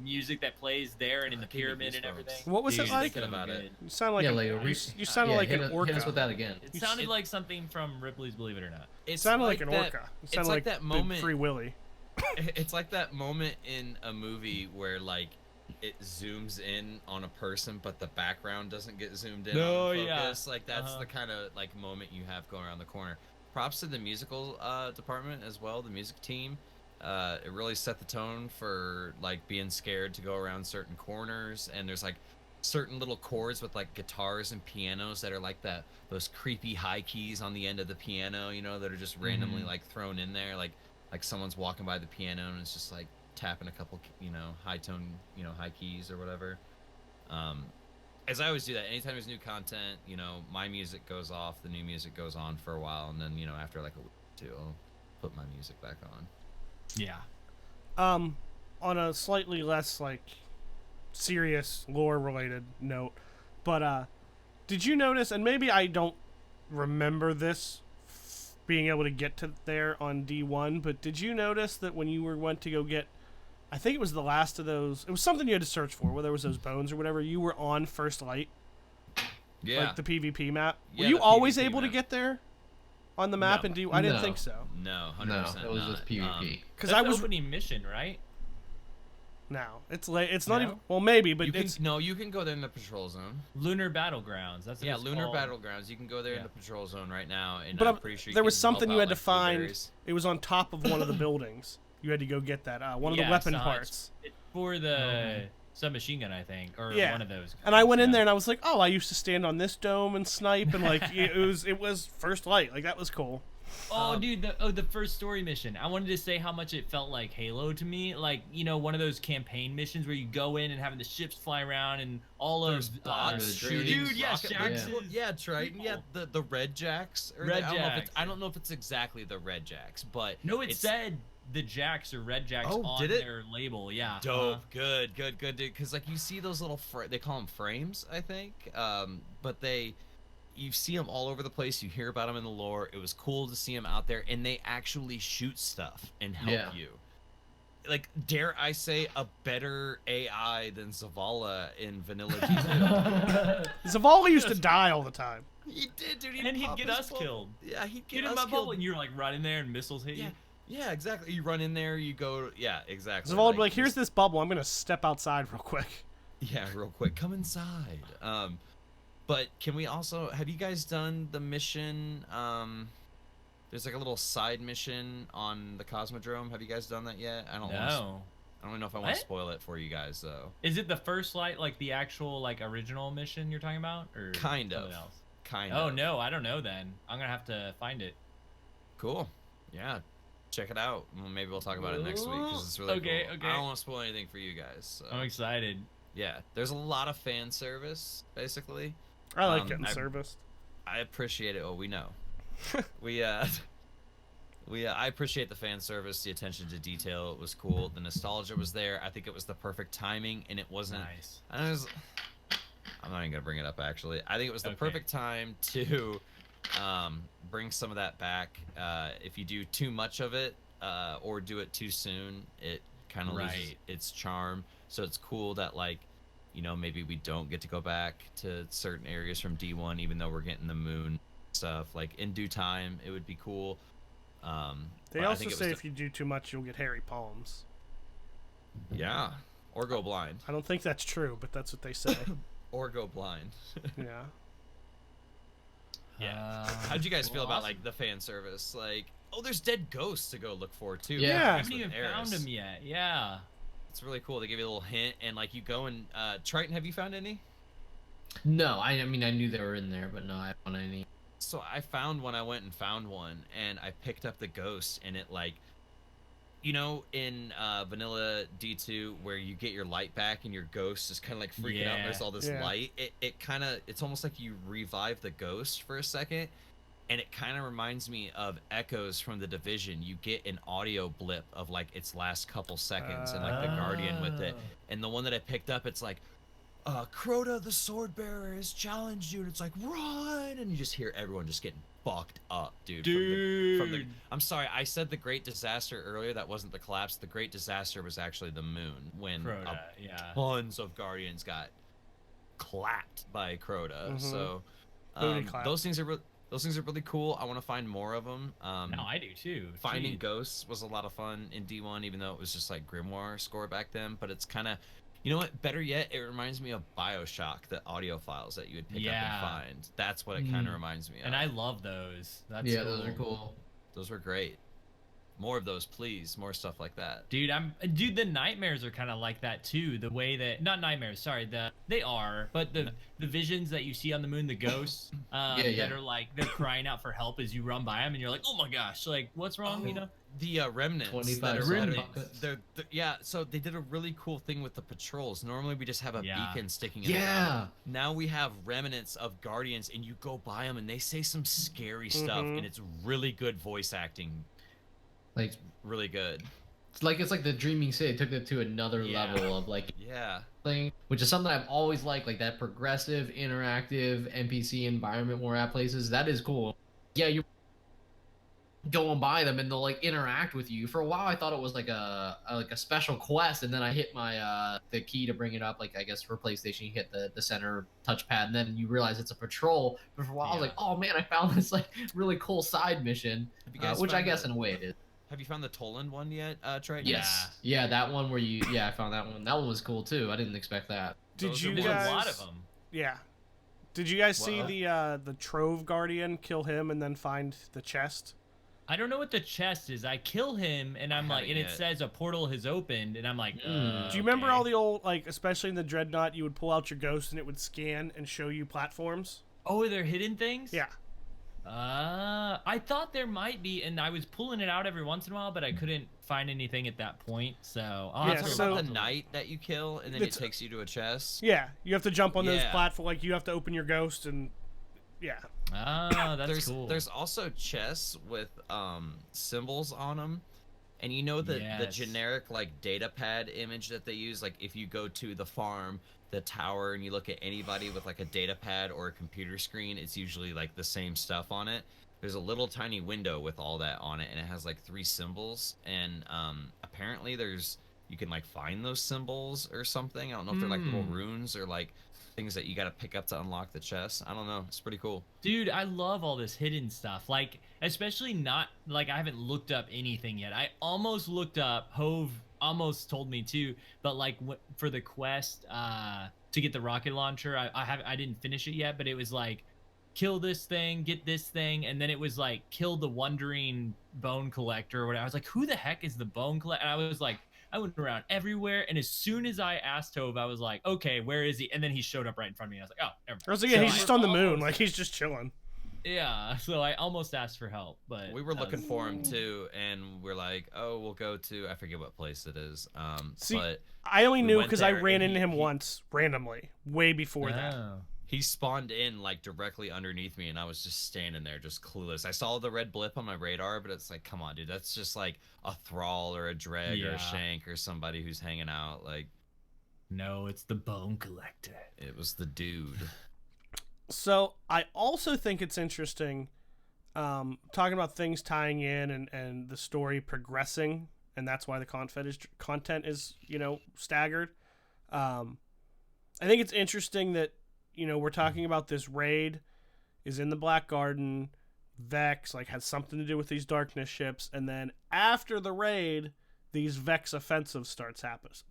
music that plays there and in the Give me pyramid and goosebumps. everything. What was Dude, it like? Thinking about it. You sound like Yeah, an, Leo, you sounded like an orca. Hit us with that again. It sounded like something from Ripley's Believe It or Not. It It's sounded like that, an orca. It sounded it's like that Big moment. Free Willy. It's like that moment in a movie where, like, it zooms in on a person, but the background doesn't get zoomed in Oh, on yeah. focus. Like, that's the kind of, like, moment you have going around the corner. Props to the musical department as well, the music team. It really set the tone for, like, being scared to go around certain corners, and there's, like, certain little chords with, like, guitars and pianos that are like those creepy high keys on the end of the piano, that are just randomly like thrown in there, like someone's walking by the piano and it's just like tapping a couple high tone high keys or whatever. As I always do that anytime there's new content, my music goes off, the new music goes on for a while, and then after like a week or two I'll put my music back on. Yeah. On a slightly less, like, serious lore related note, but did you notice, and maybe I don't remember this being able to get to there on D1, but did you notice that when you went to go get, I think it was the last of those, it was something you had to search for, whether it was those bones or whatever, you were on First Light, Yeah. like the PvP map? Yeah, Were you the always PvP able to map. get there on the map? No. And I didn't No. think so. No, 100% No, it was not. just PvP. Because That's I the was opening mission, right? now it's late. It's not No? even. Well, maybe, but you can, it's you can go there in the patrol zone. Lunar Battlegrounds. That's what Yeah, it's Lunar called. Battlegrounds. You can go there in Yeah. the patrol zone right now, and But I'm pretty sure you there was can help something you out, had to like, find. blueberries. It was on top of one of the buildings. You had to go get that one of the Yeah, weapon so parts. for the submachine gun, I think, or Yeah. one of those. And I went in yeah. there and I was like, oh, I used to stand on this dome and snipe, and like it was first light. Like that was cool. Oh, dude, the first story mission. I wanted to say how much it felt like Halo to me. Like, you know, one of those campaign missions where you go in and having the ships fly around and all There's of bots shooting. dude, yeah, rocket Jax launchers. Yeah, Triton. Yeah, the red jacks. Or Red I don't know if Jacks, I don't know if it's exactly the red jacks, but No, it it's said the Jacks or Red Jacks Oh, on did it? their label. Yeah. dope. Good, dude. Because like you see those little they call them frames, I think. But you see them all over the place. You hear about them in the lore. It was cool to see them out there, and they actually shoot stuff and help you. Like, dare I say, a better AI than Zavala in Vanilla D2. Zavala used to die all the time. He did, dude. And he'd pop get his us bubble. killed. Yeah, he'd Get get in us my killed. bubble, and you're like running there, and missiles hit you. Yeah, exactly. You run in there, you go. Yeah, exactly. Zavala would be like, here's this bubble. I'm gonna step outside real quick. Yeah, real quick. Come inside. But can we also have you guys done the mission? There's like a little side mission on the Cosmodrome. Have you guys done that yet? I don't No. I don't know if I want What? to spoil it for you guys though. Is it the first light, like the actual like original mission you're talking about, or Kind of. something else? Kind Oh of. no, I don't know. Then I'm gonna have to find it. Cool. Yeah. Check it out. Well, maybe we'll talk about it next week because it's really Okay, cool. okay. I don't want to spoil anything for you guys. So. I'm excited. Yeah, there's a lot of fan service basically. I like getting I serviced. appreciate it. Oh, we know. I appreciate the fan service, the attention to detail. It was cool. The nostalgia was there. I think it was the perfect timing, and it wasn't. Nice. I'm not even gonna bring it up. Actually, I think it was the Okay. perfect time to bring some of that back. If you do too much of it or do it too soon, it kind of loses Right. its charm. So it's cool that maybe we don't get to go back to certain areas from D1, even though we're getting the moon stuff. Like in due time, it would be cool. They but I also think it was say if you do too much, you'll get hairy palms. yeah, or go blind, I don't think that's true, but that's what they say. or go blind. Yeah. Yeah. How'd you guys feel about awesome. like the fan service? Like, oh, there's dead ghosts to go look for too. Yeah. I Yeah. haven't even found him yet. Yeah. It's really cool. They give you a little hint, and like you go and Triton, have you found any? No, I mean I knew they were in there, but no, I haven't found any. So I found one. I went and found one, and I picked up the ghost, and it like, in Vanilla D2 where you get your light back and your ghost is kind of like freaking out. And there's all this Yeah. light. It's almost like you revive the ghost for a second, and it kind of reminds me of echoes from the Division. You get an audio blip of like its last couple seconds, and like the Guardian with it. And the one that I picked up, it's like, Crota the Sword Bearer has challenged you, and it's like, run, and you just hear everyone just getting fucked up, dude. From the, I'm sorry, I said the Great Disaster earlier. That wasn't the collapse. The Great Disaster was actually the moon when Crota, yeah. tons of Guardians got clapped by Crota. Mhm. So Booty clap. those things are really cool. I want to find more of them. No, I do too. Finding Jeez. ghosts was a lot of fun in D1, even though it was just like Grimoire score back then. But it's kind of, you know what? Better yet, it reminds me of Bioshock, the audio files that you would pick up and find. That's what it kind of reminds me of. And I love those. That's Yeah, cool. those are cool. Those were great. More of those, please. More stuff like that. Dude, the nightmares are kind of like that too. The way that not nightmares, sorry, they are, but the visions that you see on the moon, the ghosts, that are like they're crying out for help as you run by them, and you're like, oh my gosh, like what's wrong, The remnants. 25 remnants. Yeah, so they did a really cool thing with the patrols. Normally we just have a beacon sticking in the Yeah. ground. Now we have remnants of guardians, and you go by them, and they say some scary stuff, and it's really good voice acting. Like Really good. it's like the Dreaming City took it to another level of like Yeah. thing, which is something I've always liked, like that progressive, interactive NPC environment we're at places. That is cool. Yeah, you're going by them and they'll like interact with you. For a while, I thought it was like a special quest, and then I hit my the key to bring it up. Like I guess for PlayStation, you hit the center touchpad, and then you realize it's a patrol. But for a while, I was like, oh man, I found this like really cool side mission, Have you guys which I found guess the- in a way it is. Have you found the Toland one yet, Triton? Yes. Yeah, that one where you. Yeah, I found that one. That one was cool too. I didn't expect that. Did Those you are There's guys? a lot of them. Yeah. Did you guys see Well- the Trove Guardian kill him and then find the chest? I don't know what the chest is. I kill him, and I'm like, haven't and it yet. says a portal has opened, and I'm like, Do Do you remember all the old, like, especially in the Dreadnought, you would pull out your ghost and it would scan and show you platforms? Oh, they're hidden things? Yeah. I thought there might be, and I was pulling it out every once in a while, but I couldn't find anything at that point. So I'll Yeah, have to so- About the knight that you kill, and then it It's- takes you to a chest. Yeah, you have to jump on those Yeah. platforms. Like, you have to open your ghost and... Yeah. Oh, that's cool. There's also chests with symbols on them, and you know the Yes. generic like data pad image that they use. Like if you go to the farm, the tower, and you look at anybody with like a data pad or a computer screen, it's usually like the same stuff on it. There's a little tiny window with all that on it, and it has like 3 symbols. And apparently you can like find those symbols or something. I don't know if they're like little runes or like things that you got to pick up to unlock the chest. I don't know. It's pretty cool. Dude, I love all this hidden stuff. Like, especially not like I haven't looked up anything yet. I almost looked up. Hove almost told me to, but like for the quest to get the rocket launcher, I didn't finish it yet. But it was like, kill this thing, get this thing, and then it was like, kill the wandering bone collector or whatever. I was like, who the heck is the bone collector? And I was like, I went around everywhere, and as soon as I asked Hove, I was like, okay, where is he? And then he showed up right in front of me. I was like, oh, never mind. I was like, yeah, So he's just on the moon. almost- Like, he's just chilling. Yeah, so I almost asked for help, but We were that looking was- for him too, and we're like, oh, we'll go to, I forget what place it is. See, But I only we knew went because I there, ran and into him he- once, randomly, way before that. Oh. he spawned in like directly underneath me, and I was just standing there, just clueless. I saw the red blip on my radar, but it's like, come on, dude, that's just like a thrall or a dreg or Yeah. a shank or somebody who's hanging out. Like, No, it's the bone collector. it was the dude. So I also think it's interesting, talking about things tying in and the story progressing, and that's why the content is staggered. I think it's interesting that we're talking about this raid is in the Black Garden. Vex like has something to do with these darkness ships, and then after the raid, these Vex offensives start happening.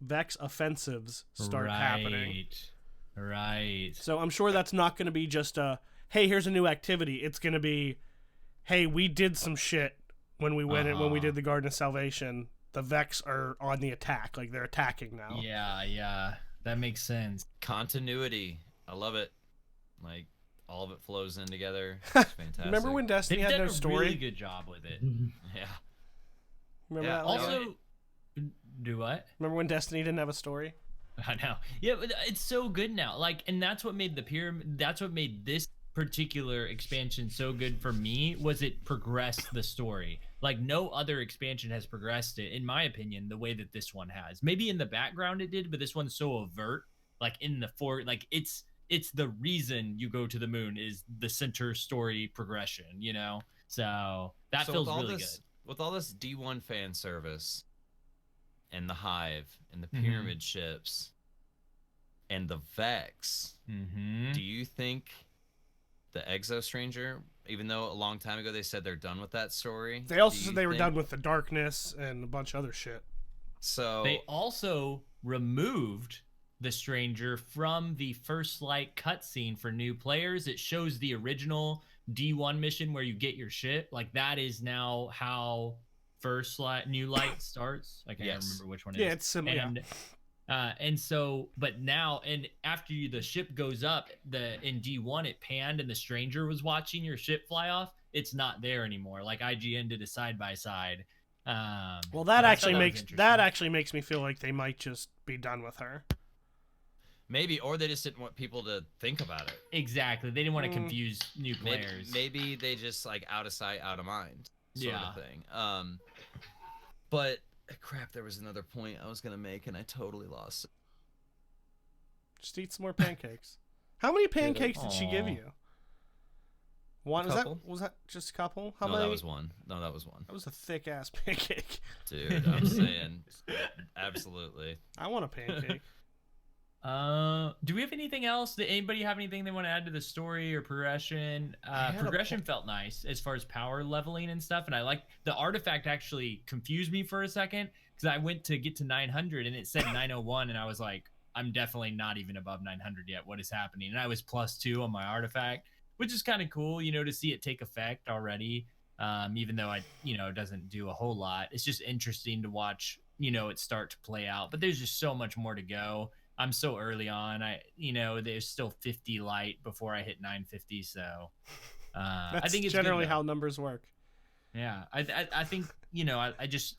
Right. So I'm sure that's not going to be just a, hey, here's a new activity. It's going to be, hey, we did some shit when we went in, when we did the Garden of Salvation. The Vex are on the attack. Like, they're attacking now. Yeah. That makes sense. Continuity. I love it. Like, all of it flows in together. It's fantastic. Remember when Destiny They've had done no a story? really good job with it. Yeah. Remember Yeah, that? Also, do what? Remember when Destiny didn't have a story? I know. Yeah, but it's so good now. Like, and that's what made the pyramid. That's what made this particular expansion so good for me. Was it progressed the story? Like, no other expansion has progressed it, in my opinion, the way that this one has. Maybe in the background it did, but this one's so overt. Like in the like it's the reason you go to the moon is the center story progression. So that So feels with all really this, good. With all this D1 fan service, and the Hive, and the Mhm. pyramid ships, and the Vex, Mm-hmm. do you think the Exo Stranger, even though a long time ago they said they're done with that story, They also do said you they were think- done with the darkness and a bunch of other shit. So They also removed the stranger from the First Light cutscene for new players. It shows the original D1 mission where you get your shit. Like, that is now how First Light, New Light starts. I can't Yes. remember which one it is. Yeah, it's similar. And so, but now, and after the ship goes up, in D1 it panned and the stranger was watching your ship fly off. It's not there anymore. Like, IGN did a side by side. Well, but that I actually thought makes was that interesting. actually makes me feel like they might just be done with her. maybe, or they just didn't want people to think about it. Exactly. They didn't want to Mm. confuse new Maybe, players. maybe they just like out of sight, out of mind, sort Yeah. of thing. But crap, there was another point I was gonna make, and I totally lost it. Just eat some more pancakes. How many pancakes did she give Aw. you? One Couple. was that just a couple? How No, many? that was one. No, that was one. That was a thick ass pancake. Dude, I'm saying, absolutely. I want a pancake. Do we have anything else? Did anybody have anything they want to add to the story or progression? had a Progression felt nice as far as power leveling and stuff, and I like the artifact. Actually confused me for a second because I went to get to 900 and it said 901, and I was like, I'm definitely not even above 900 yet. What is happening? And I was +2 on my artifact, which is kind of cool, to see it take effect already. even though it doesn't do a whole lot. It's just interesting to watch, it start to play out. But there's just so much more to go. I'm so early on. There's still 50 light before I hit 950. So That's I think it's generally good, how numbers work. yeah, I think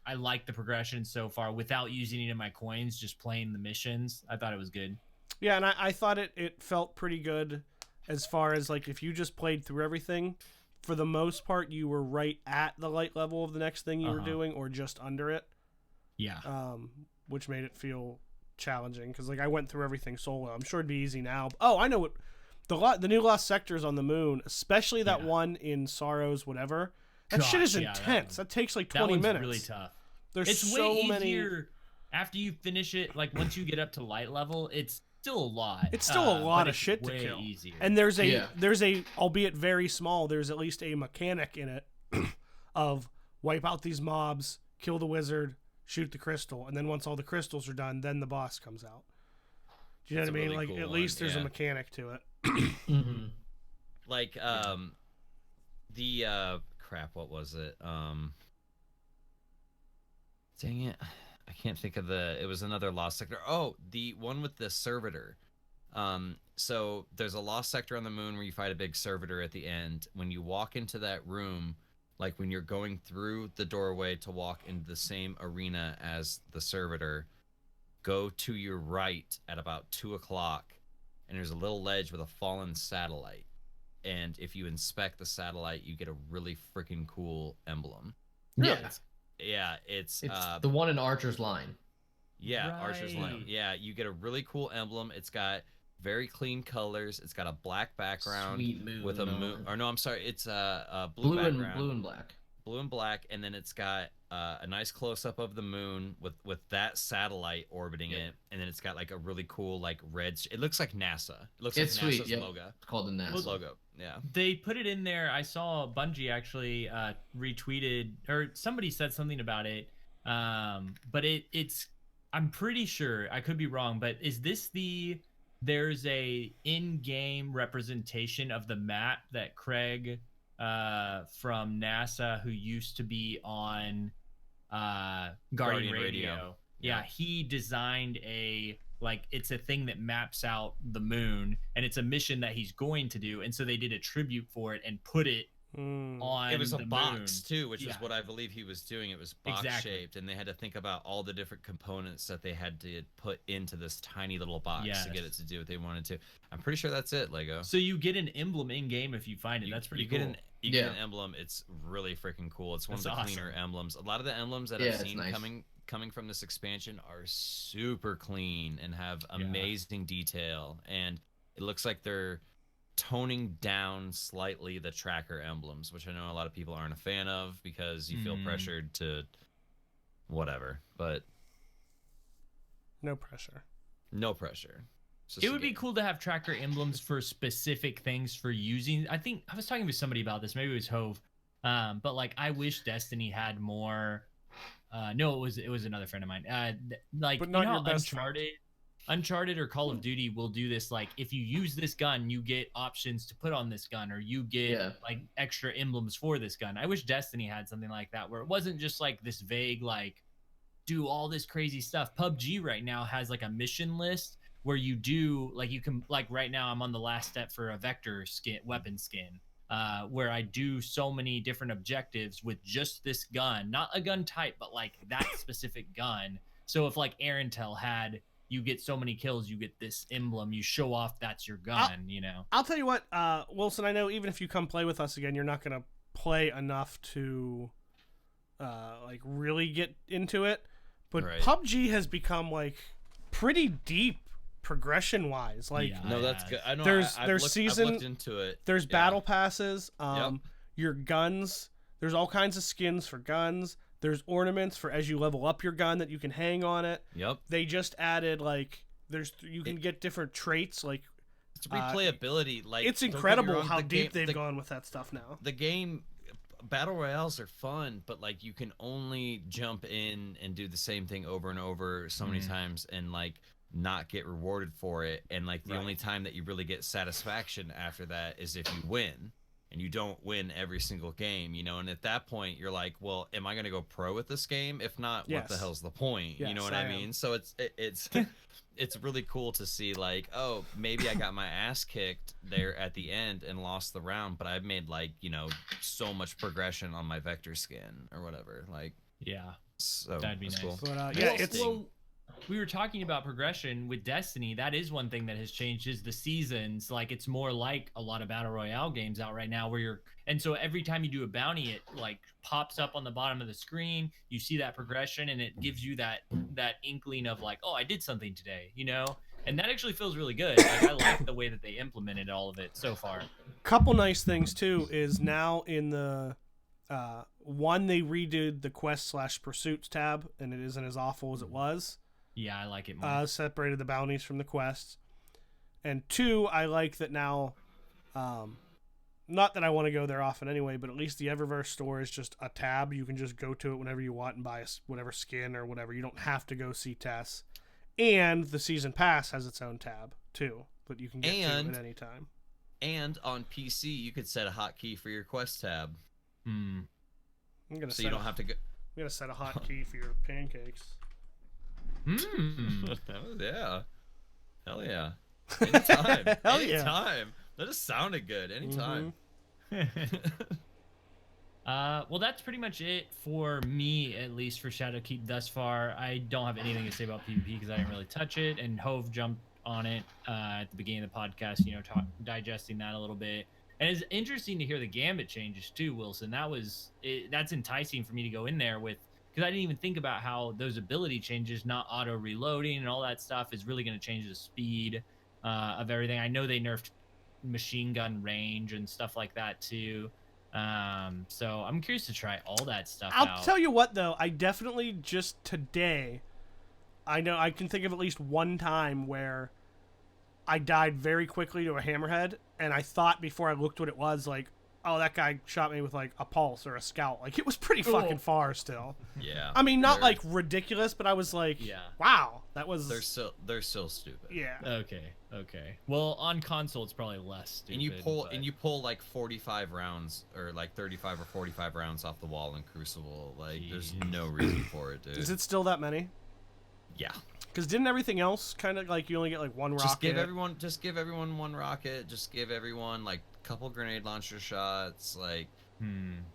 I like the progression so far without using any of my coins, just playing the missions. I thought it was good. Yeah, and I thought it felt pretty good as far as like if you just played through everything, for the most part you were right at the light level of the next thing you were doing or just under it. Yeah. Which made it feel challenging because like I went through everything solo. I'm sure it'd be easy now. Oh, I know what the new lost sectors on the moon, especially that one in Sorrows whatever. That shit is intense. That takes like 20 minutes. That one's really tough. There's it's so way many. Easier after you finish it. Like once you get up to light level, it's still a lot. It's still a lot of shit to kill. And there's a albeit very small. There's at least a mechanic in it of wipe out these mobs, kill the wizard, shoot the crystal, and then once all the crystals are done, then the boss comes out. Do you know what I mean? Really like cool at least one, there's a mechanic to it. Mm-hmm. Like the crap, what was it? Dang it. I can't think of it was another lost sector. Oh, the one with the servitor. So there's a lost sector on the moon where you fight a big servitor at the end. When you walk into that room, like when you're going through the doorway to walk into the same arena as the servitor, go to your right at about 2:00, and there's a little ledge with a fallen satellite. And if you inspect the satellite, you get a really freaking cool emblem. Yeah. It's the one in Archer's Line. Yeah, Right. Archer's Line. Yeah, you get a really cool emblem. It's got very clean colors. It's got a black background Sweet moon with a moon. on it. Or no, I'm sorry, it's a blue background. Blue and black. Blue and black, and then it's got a nice close up of the moon with that satellite orbiting it, and then it's got like a really cool like red. It looks like NASA. It looks It's like sweet. NASA's Yep. logo. It's called the NASA Logo. Yeah. They put it in there. I saw Bungie actually retweeted, or somebody said something about it. But it's I'm pretty sure, I could be wrong, but is this there's a in-game representation of the map that Craig from NASA, who used to be on Guardian Radio. Yeah, he designed it's a thing that maps out the moon, and it's a mission that he's going to do, and so they did a tribute for it and put it on it was a the box moon. too, which is what I believe he was doing. It was box shaped, and they had to think about all the different components that they had to put into this tiny little box to get it to do what they wanted to. I'm pretty sure that's it, Lego. So you get an emblem in game if you find it. That's pretty cool. You get an emblem. It's really freaking cool. It's one of the cleaner emblems. A lot of the emblems that I've seen coming from this expansion are super clean and have amazing detail, and it looks like they're toning down slightly the tracker emblems, which I know a lot of people aren't a fan of because you feel pressured to whatever, but no pressure. It would be cool to have tracker emblems for specific things for using. I think I was talking with somebody about this, maybe it was Hove, but like I wish Destiny had more. No, it was another friend of mine. Like, but not your best Uncharted or Call of Duty will do this. Like, if you use this gun, you get options to put on this gun, or you get like extra emblems for this gun. I wish Destiny had something like that, where it wasn't just like this vague, like, do all this crazy stuff. PUBG right now has like a mission list where you do like, you can, like, right now I'm on the last step for a Vector weapon skin. Where I do so many different objectives with just this gun, not a gun type, but like that specific gun. So if like Arantel had, you get so many kills, you get this emblem, you show off that's your gun, I'll tell you what, Wilson, I know even if you come play with us again, you're not going to play enough to like really get into it. But PUBG has become like pretty deep progression wise, like no, that's good. I know. There's I've looked into it. There's battle passes. Your guns. There's all kinds of skins for guns. There's ornaments for as you level up your gun that you can hang on it. Yep. They just added like you can get different traits like. It's replayability. Like it's incredible how deep they've gone with that stuff now. The game. Battle royales are fun, but like you can only jump in and do the same thing over and over so many times, and like not get rewarded for it, and like the only time that you really get satisfaction after that is if you win. and you don't win every single game, you know. And at that point, you're like, well, am I going to go pro with this game? If not, what the Yes. hell's the point? You know Yes, what I I am. mean? So it's it's really cool to see, like, oh, maybe I got my ass kicked there at the end and lost the round, but I've made, like, you know, so much progression on my vector skin or whatever. Like, Yeah. so That'd be that's nice. cool. But yeah, it's We were talking about progression with Destiny. That is one thing that has changed is the seasons. Like it's more like a lot of battle royale games out right now where you're, and so every time you do a bounty, it like pops up on the bottom of the screen. You see that progression and it gives you that inkling of like, oh, I did something today, you know? And that actually feels really good. Like I like the way that they implemented all of it so far. couple nice things too is now in the one, they redid the quest/pursuits tab, and it isn't as awful as it was. Yeah, I like it more. Separated the bounties from the quests. And two, I like that now, not that I want to go there often anyway, but at least the Eververse store is just a tab. You can just go to it whenever you want and buy whatever skin or whatever. You don't have to go see Tess. And the Season Pass has its own tab, too, that you can get to at any time. And on PC, you could set a hotkey for your quest tab. Hmm. So you don't have to go. I'm going to set a hotkey for your pancakes. Yeah. Hell yeah. Anytime. Hell yeah. Anytime. That just sounded good. Anytime. Well, that's pretty much it for me, at least for Shadowkeep thus far. I don't have anything to say about PvP because I didn't really touch it, and Hove jumped on it at the beginning of the podcast, you know, digesting that a little bit. And it's interesting to hear the Gambit changes too, Wilson. That's enticing for me to go in there with, because I didn't even think about how those ability changes, not auto reloading and all that stuff, is really going to change the speed of everything. I know they nerfed machine gun range and stuff like that too. So I'm curious to try all that stuff out. I'll tell you what, though, I definitely just today, I know I can think of at least one time where I died very quickly to a hammerhead, and I thought before I looked what it was, like, oh, that guy shot me with, like, a pulse or a scout. Like, it was pretty fucking far still. Yeah. I mean, not, like, ridiculous, but I was like, wow, that was... They're still stupid. Yeah. Okay. Well, on console, it's probably less stupid. And you pull like 45 rounds or like 35 or 45 rounds off the wall in Crucible. Like, there's no reason for it, dude. Is it still that many? Yeah. Because didn't everything else kind of, like, you only get, like, one rocket? Just give everyone one rocket. Just give everyone, like, a couple grenade launcher shots. Like,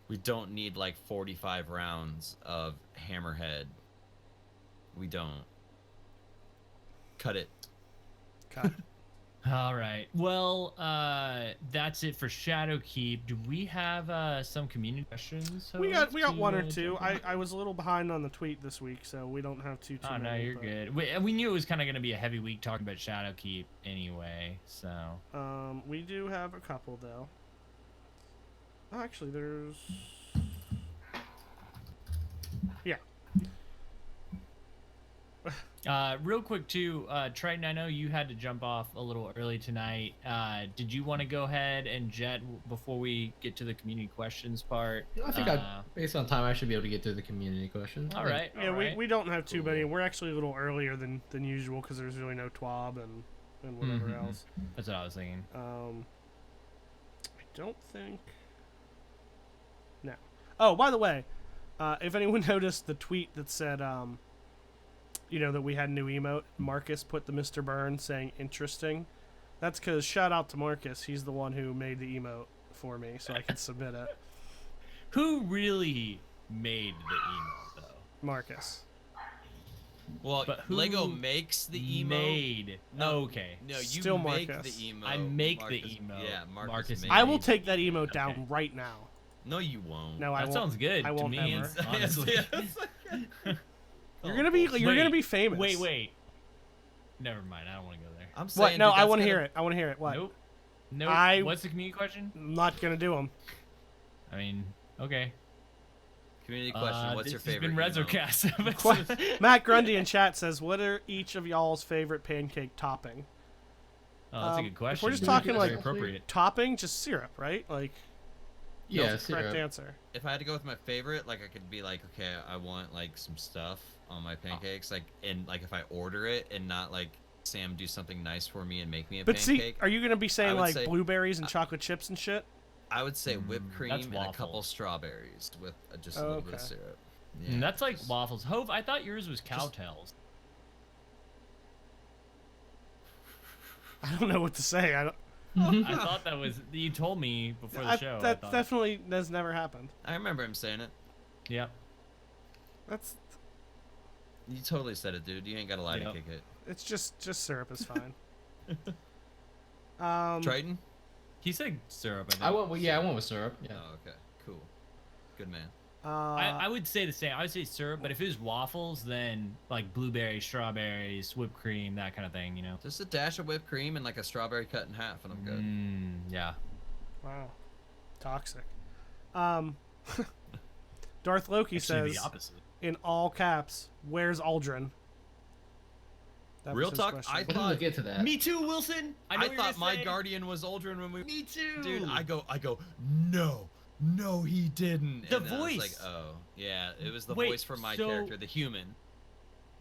we don't need, like, 45 rounds of hammerhead. We don't. Cut it. Cut. All right. Well, that's it for Shadowkeep. Do we have some community questions? We got one or two. I was a little behind on the tweet this week, so we don't have too Oh, many. no, you're good. We knew it was kind of going to be a heavy week talking about Shadowkeep anyway, so. We do have a couple, though. Oh, actually, there's... Yeah. Real quick too, Triton, I know you had to jump off a little early tonight. Did you want to go ahead and jet before we get to the community questions part? I think based on time, I should be able to get through the community questions. All right. Yeah, we don't have too many. We're actually a little earlier than usual because there's really no TWAB and whatever else. That's what I was thinking. I don't think... No. Oh, by the way, if anyone noticed the tweet that said... you know, that we had a new emote, Marcus put the Mr. Burns saying interesting. That's because, shout out to Marcus, he's the one who made the emote for me so I could submit it. Who really made the emote, though? Marcus. Well, But who Lego makes the emote. Made. No, okay. No, you Still make Marcus. the emote. I make Marcus, the emote. Yeah, Marcus made I the will emote. take that emote down right now. No, you won't. No, I That won't. sounds good I to won't me, ever. honestly. You're gonna be famous. Wait. Never mind. I don't want to go there. I'm saying, What? No, dude, I that's want to gonna- hear it. I want to hear it. What? Nope. What's the community question? I'm not gonna do them. I mean, okay. Community question. What's your favorite? This has been emote? RezoCast. Matt Grundy in chat says, "What are each of y'all's favorite pancake topping?" Oh, that's a good if question. we're just talking, Very like, appropriate. Topping, just syrup, right? Like, Yeah, that's the correct syrup. answer. If I had to go with my favorite, like I could be like, okay, I want like some stuff on my pancakes, like, and like if I order it and not like Sam do something nice for me and make me a But pancake. see, are you gonna be saying would like say- blueberries and chocolate chips and shit? I would say whipped cream that's and a couple waffles. strawberries with just a little bit of Okay. syrup. That's like waffles. Hove, I thought yours was cowtails. I don't know what to say. I don't. I thought that was you told me before the show. That I thought, definitely has never happened. I remember him saying it. Yep. That's You totally said it, dude. You ain't got to lie to Yep. kick it. it's just syrup is fine. Triton? He said syrup. I think. I went with syrup. Yeah. Oh, okay. Cool. Good man. I would say the same. I would say syrup, but if it was waffles, then like blueberries, strawberries, whipped cream, that kind of thing, you know. Just a dash of whipped cream and like a strawberry cut in half, and I'm good. Yeah. Wow, toxic. Darth Loki Actually, says the opposite. in all caps, "Where's Aldrin?" That was Real his talk, question. I When did thought we get to that? Me too, Wilson. I, know I what you're thought gonna my say. guardian was Aldrin when we. Me too. Dude, I go. No, he didn't. The And then I was like, voice. oh, yeah, it was the Wait, voice from my so- character, the human.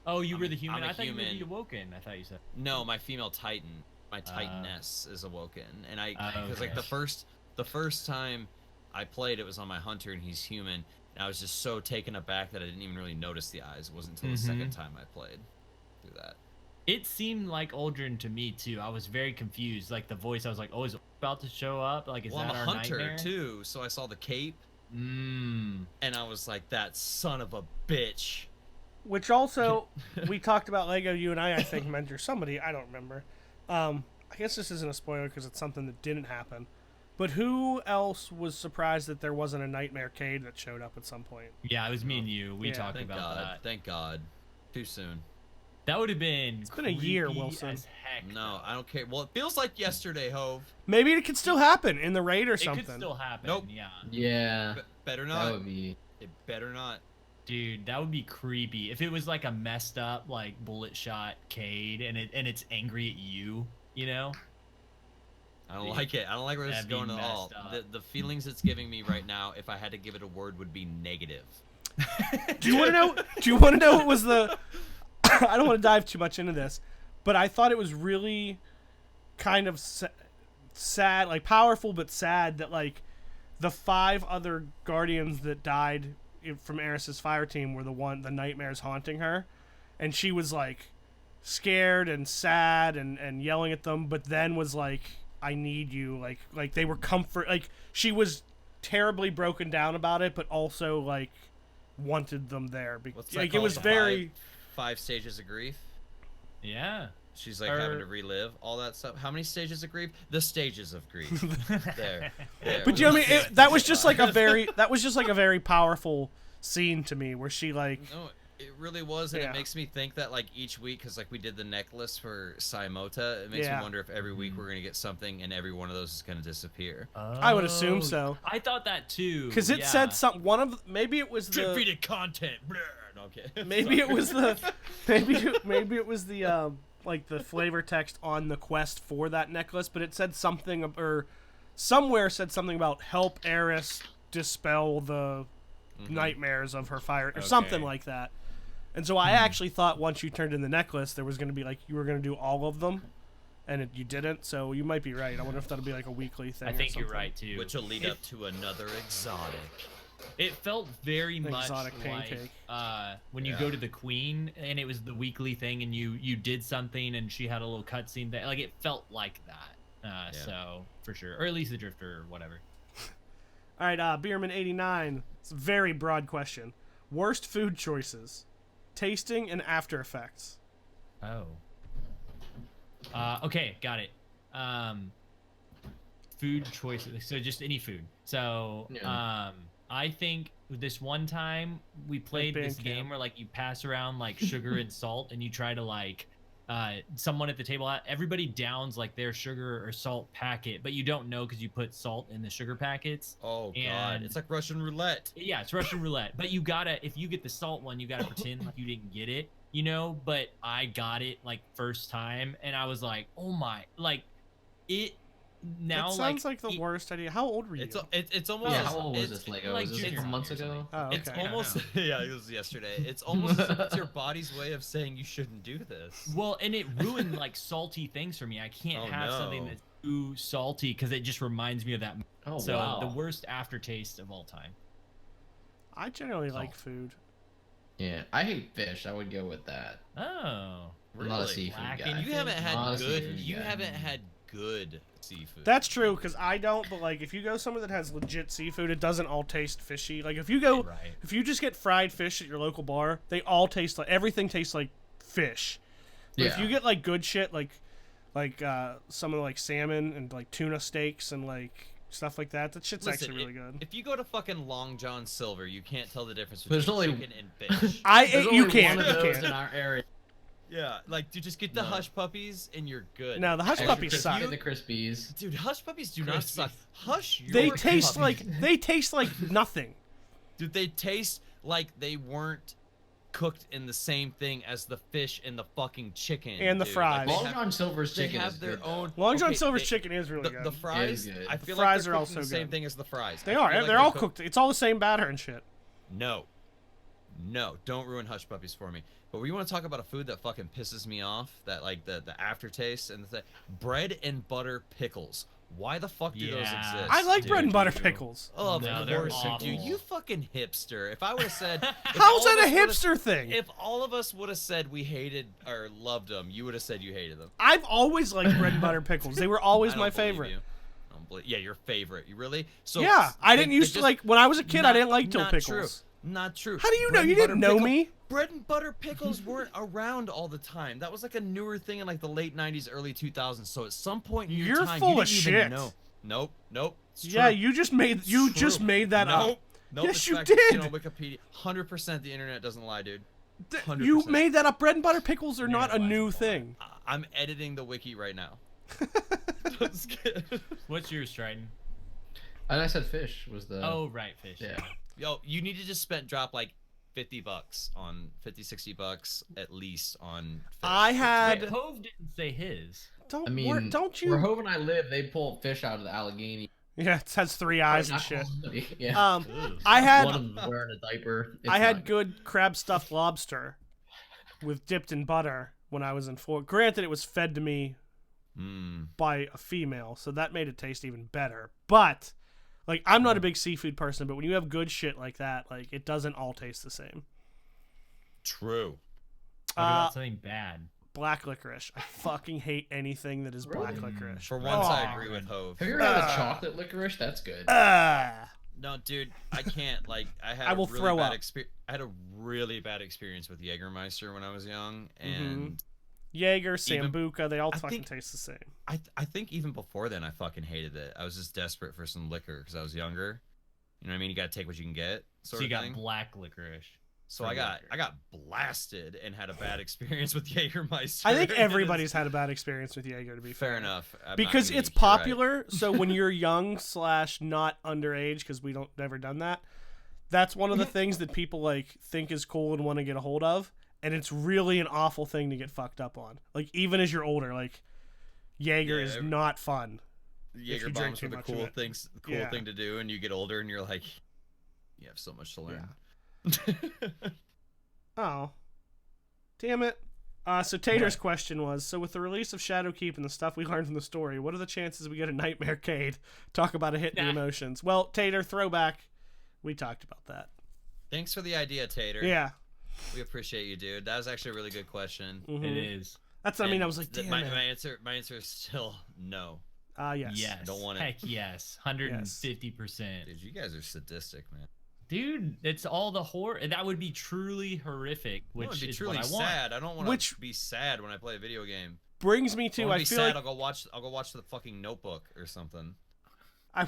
Oh, you I'm were a- the human. I'm a I thought you were human. the awoken. I thought you said. No, my female titan, my titaness is awoken, and because like okay. the first time I played, it was on my hunter, and he's human, and I was just so taken aback that I didn't even really notice the eyes. It wasn't until the second time I played through that. It seemed like Aldrin to me too. I was very confused. Like the voice, I was like, "Oh, is it about to show up? Like, is Well, I'm that a our hunter nightmare?" too, so I saw the cape, Mm. and I was like, that son of a bitch. Which also, we talked about Lego. You and I think, meant or somebody. I don't remember. I guess this isn't a spoiler because it's something that didn't happen. But who else was surprised that there wasn't a Nightmare Cade that showed up at some point? Yeah, it was me and you. We Yeah. talked Thank about God. that. Thank God. Too soon. That would have been. It's been a year, Wilson. As heck, No, I don't care. Well, it feels like yesterday, Hove. Maybe it could still happen in the raid or It something. could still happen. Nope. Yeah. Yeah. Better That not. would be. It better not. Dude, that would be creepy. If it was like a messed up like bullet shot Cade and it's angry at you, you know? I don't like it. I don't like where this is That'd be going at all. messed up. The feelings it's giving me right now, if I had to give it a word, would be negative. Do you want to know? Do you want to know what was the? I don't want to dive too much into this, but I thought it was really kind of sad, like powerful but sad that like the 5 other guardians that died from Eris's fire team were the nightmares haunting her, and she was like scared and sad and yelling at them, but then was like, "I need you," like they were comfort, like she was terribly broken down about it, but also like wanted them there because What's that like it called? was The very. 5 stages of grief. Yeah. She's like having to relive all that stuff. How many stages of grief? The stages of grief. there. But you know what I mean? That was just like a very powerful scene to me, where she like. No, it really was, and Yeah. it makes me think that like each week, because like we did the necklace for Saimota, it makes Yeah. me wonder if every week we're gonna get something, and every one of those is gonna disappear. I would assume so. I thought that too. Because it said something. One of maybe it was the Feeded content. Blah. No, okay. maybe it was the maybe it was the like the flavor text on the quest for that necklace, but it said something or somewhere said something about help Eris dispel the nightmares of her fire or something Okay. like that. And so I actually thought once you turned in the necklace, there was going to be like you were going to do all of them, and you didn't. So you might be right. I wonder if that'll be like a weekly thing. I or think you're something. right too. Which will lead up to another exotic. It felt very much exotic like pancake. when you go to the queen and it was the weekly thing and you did something and she had a little cutscene that like it felt like that. So for sure, or at least the drifter or whatever. All right, Beerman89. It's a very broad question. Worst food choices, tasting and after effects. Oh. Okay, got it. Food choices. So just any food. So I think this one time we played this Bandcamp. game where like you pass around like sugar and salt and you try to like someone at the table, everybody downs like their sugar or salt packet, but you don't know because you put salt in the sugar packets. Oh god, And- it's like Russian roulette. Yeah, it's Russian roulette. But you gotta, if you get the salt one, you gotta pretend like you didn't get it, you know? But I got it like first time and I was like, oh my, like it now That sounds like the worst idea. How old were you? It's almost. Yeah, how old was it's- this Lego? like Was this a junior couple months high or ago? Oh, okay. It's I don't almost know. yeah, it was yesterday. It's almost as if it's your body's way of saying you shouldn't do this. Well, and it ruined like salty things for me. I can't Oh, have no. something that's too salty because it just reminds me of that. Oh, So wow. the worst aftertaste of all time. I generally like food. Yeah, I hate fish. I would go with that. Oh, I'm not a Really? seafood Black guy. and You haven't had Not a good. seafood You guy. haven't had good seafood. That's true, because I don't, but like if you go somewhere that has legit seafood, it doesn't all taste fishy. Like if you go, Right. if you just get fried fish at your local bar, they all taste like, everything tastes like fish. But if Yeah. you get like good shit, like some of like salmon and like tuna steaks and like stuff like that, that shit's Listen, actually really good. If you go to fucking Long John Silver, you can't tell the difference There's between only- chicken and fish. There's You only can't. one of You those can't. in our area. Yeah, like dude, just get the No. hush puppies and you're good. No, the hush Extra puppies crispy suck. in the Crispies. Dude, hush puppies do not Crispies. suck. Hush. They your taste puppies. like nothing. Dude, they taste like they weren't cooked in the same thing as the fish and the fucking chicken And the dude. fries. They Long have- John Silver's they chicken have is their good, own. Long John okay, Silver's they- chicken is really good. The fries, good. I The feel fries like are they're cooked also in the same good. thing as the fries. They I feel are. like They're all cooked- cooked. It's all the same batter and shit. No. No, don't ruin hush puppies for me. But we want to talk about a food that fucking pisses me off, that like the aftertaste and the bread and butter pickles. Why the fuck do those Yeah. exist? I like Dude, bread and butter dude. pickles. Oh, No, of they're course, dude. awful. You fucking hipster. If I would have said, if How's all that of a us would've- hipster thing? If all of us would have said we hated or loved them, you would have said you hated them. I've always liked bread and butter pickles. They were always I my don't believe favorite. you. I don't believe- yeah, your favorite. You really? So Yeah, I they- didn't they used to just- like when I was a kid. I Not- didn't like dill not pickles. True. Not true. How do you know? Bread You and didn't butter know pickle- me. Bread and butter pickles weren't around all the time. That was like a newer thing in like the late '90s, early 2000s. So at some point in your You're time, full you of didn't shit. even know. Nope. It's Yeah, true. you just made It's just true. made that Nope. up. Nope. Yes, it's you fact checked did. on Wikipedia. 100% the internet doesn't lie, dude. You 100%. made that up. Bread and butter pickles are Yeah, not a why new is it thing. I'm editing the wiki right now. Just kidding. What's yours, Stryden? And I said fish was the. Oh, right, fish. Yeah. Yo, you need to just drop like $50 on $50-$60 at least on fish. I had. Wait, Hove didn't say his. Don't I mean, don't where you? Hove and I live, they pull fish out of the Allegheny. Yeah, it has 3 eyes and shit. Yeah. Ugh. I had One of them wearing a diaper. It's I had not good crab stuffed lobster with dipped in butter when I was in Florida. Granted, it was fed to me by a female, so that made it taste even better. But like, I'm not a big seafood person, but when you have good shit like that, like, it doesn't all taste the same. True. What about something bad? Black licorice. I fucking hate anything that is black Really? licorice. For once, I Oh. agree with Hove. Have you ever had a chocolate licorice? That's good. No, dude, I can't. Like, I had I will a really throw bad up. I had a really bad experience with Jägermeister when I was young, and Jaeger, Even- Sambuca, they all I fucking think- taste the same. I think even before then, I fucking hated it. I was just desperate for some liquor because I was younger. You know what I mean? You gotta take what you can get, So sort you of got thing. black licorice. So for I got liquor. blasted and had a bad experience with Jägermeister. I think And everybody's had a bad experience with Jaeger, to be it's fair. fair enough. I'm not Because gonna it's be- you're right. popular, so when you're young / not underage, because we don't never done that, that's one of the things that people like think is cool and want to get a hold of, and it's really an awful thing to get fucked up on. Like, even as you're older, like, Jaeger Yeah, is every- not fun. Jaeger drink bombs too are the much of cool it. things, cool Yeah. thing to do, and you get older and you're like, you have so much to learn. Oh, damn it. So Tater's question was, so with the release of Shadowkeep and the stuff we learned from the story, what are the chances we get a Nightmare Cade? Talk about a hit in the Nah. emotions. Well, Tater, throwback. We talked about that. Thanks for the idea, Tater. Yeah. We appreciate you, dude. That was actually a really good question. Mhm. It is. That's, I mean, And I was like, damn my it. answer is still no. Yes. Yes. Don't want it. Heck yes. 150%. Dude, you guys are sadistic, man. Dude, it's all the horror. That would be truly horrific, I which want to be is truly what I want. sad. I don't want Which- to be sad when I play a video game. Brings me I to, want I to be feel sad. like, I'll go watch the fucking Notebook or something. oh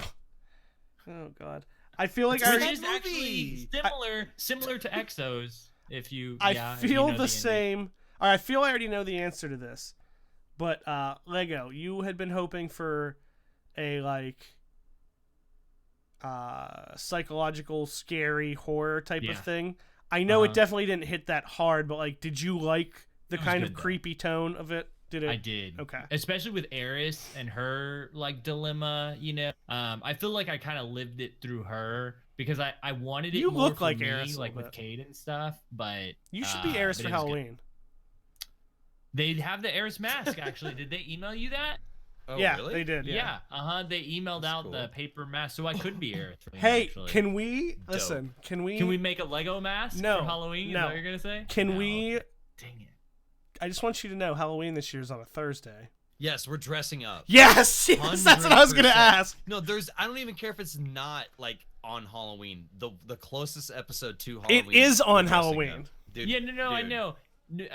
God. I feel like It's I Which that is movie. actually similar to Exos. If you, I yeah, if you feel know the ending. same. Or I feel I already know the answer to this. But Lego, you had been hoping for a psychological, scary horror type Yeah. of thing. I know it Uh-huh. definitely didn't hit that hard, but like, did you like the It was kind of good, though. creepy tone of it? Did it? I did. Okay. Especially with Eris and her like dilemma, you know. I feel like I kind of lived it through her because I wanted it. You more look for like me, Eris a like little with Cade and stuff. But You should be Eris but for it was good. Halloween. They have the Eris mask. Actually, did they email you that? Oh, yeah, really? they did. Yeah. They emailed That's out cool. the paper mask, so I could be Eris. Hey, actually. can we listen? Can we make a Lego mask No, for Halloween? no. Is that what you're gonna say? Can No. we? Dang it. I just want you to know, Halloween this year is on a Thursday. Yes, we're dressing up. Yes, that's what I was gonna 100%. ask. No, I don't even care if it's not like on Halloween. The closest episode to Halloween. It is we're on dressing Halloween. up. Dude, Yeah, no, I dude. know.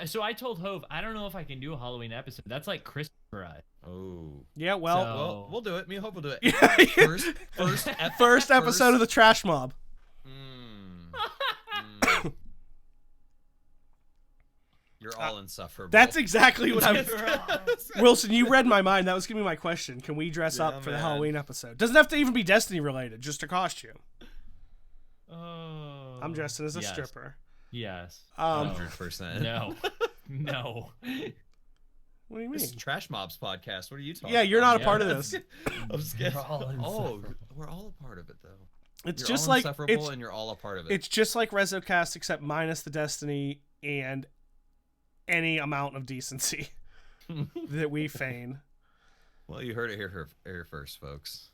So I told Hove, I don't know if I can do a Halloween episode. That's like Christmas for us. Oh. Yeah, well, So- Well, we'll do it. Me and Hope will do it. Yeah. First episode of the Trash Mob. You're all insufferable. That's exactly what I'm. That's Wilson, you read my mind. That was gonna be my question. Can we dress Yeah, up for the man. Halloween episode? Doesn't have to even be Destiny related. Just a costume. Oh. I'm dressing as a Yes. stripper. Yes. 100%. No. No. What do you This is mean? Trash Mobs podcast. What are you talking Yeah, you're not a Yeah. part of this. I'm just kidding. We're all Oh, insufferable. we're all a part of it though. It's You're just all like insufferable and you're all a part of it. it's just like RezoCast, except minus the Destiny and any amount of decency that we feign. Well, you heard it here first, folks.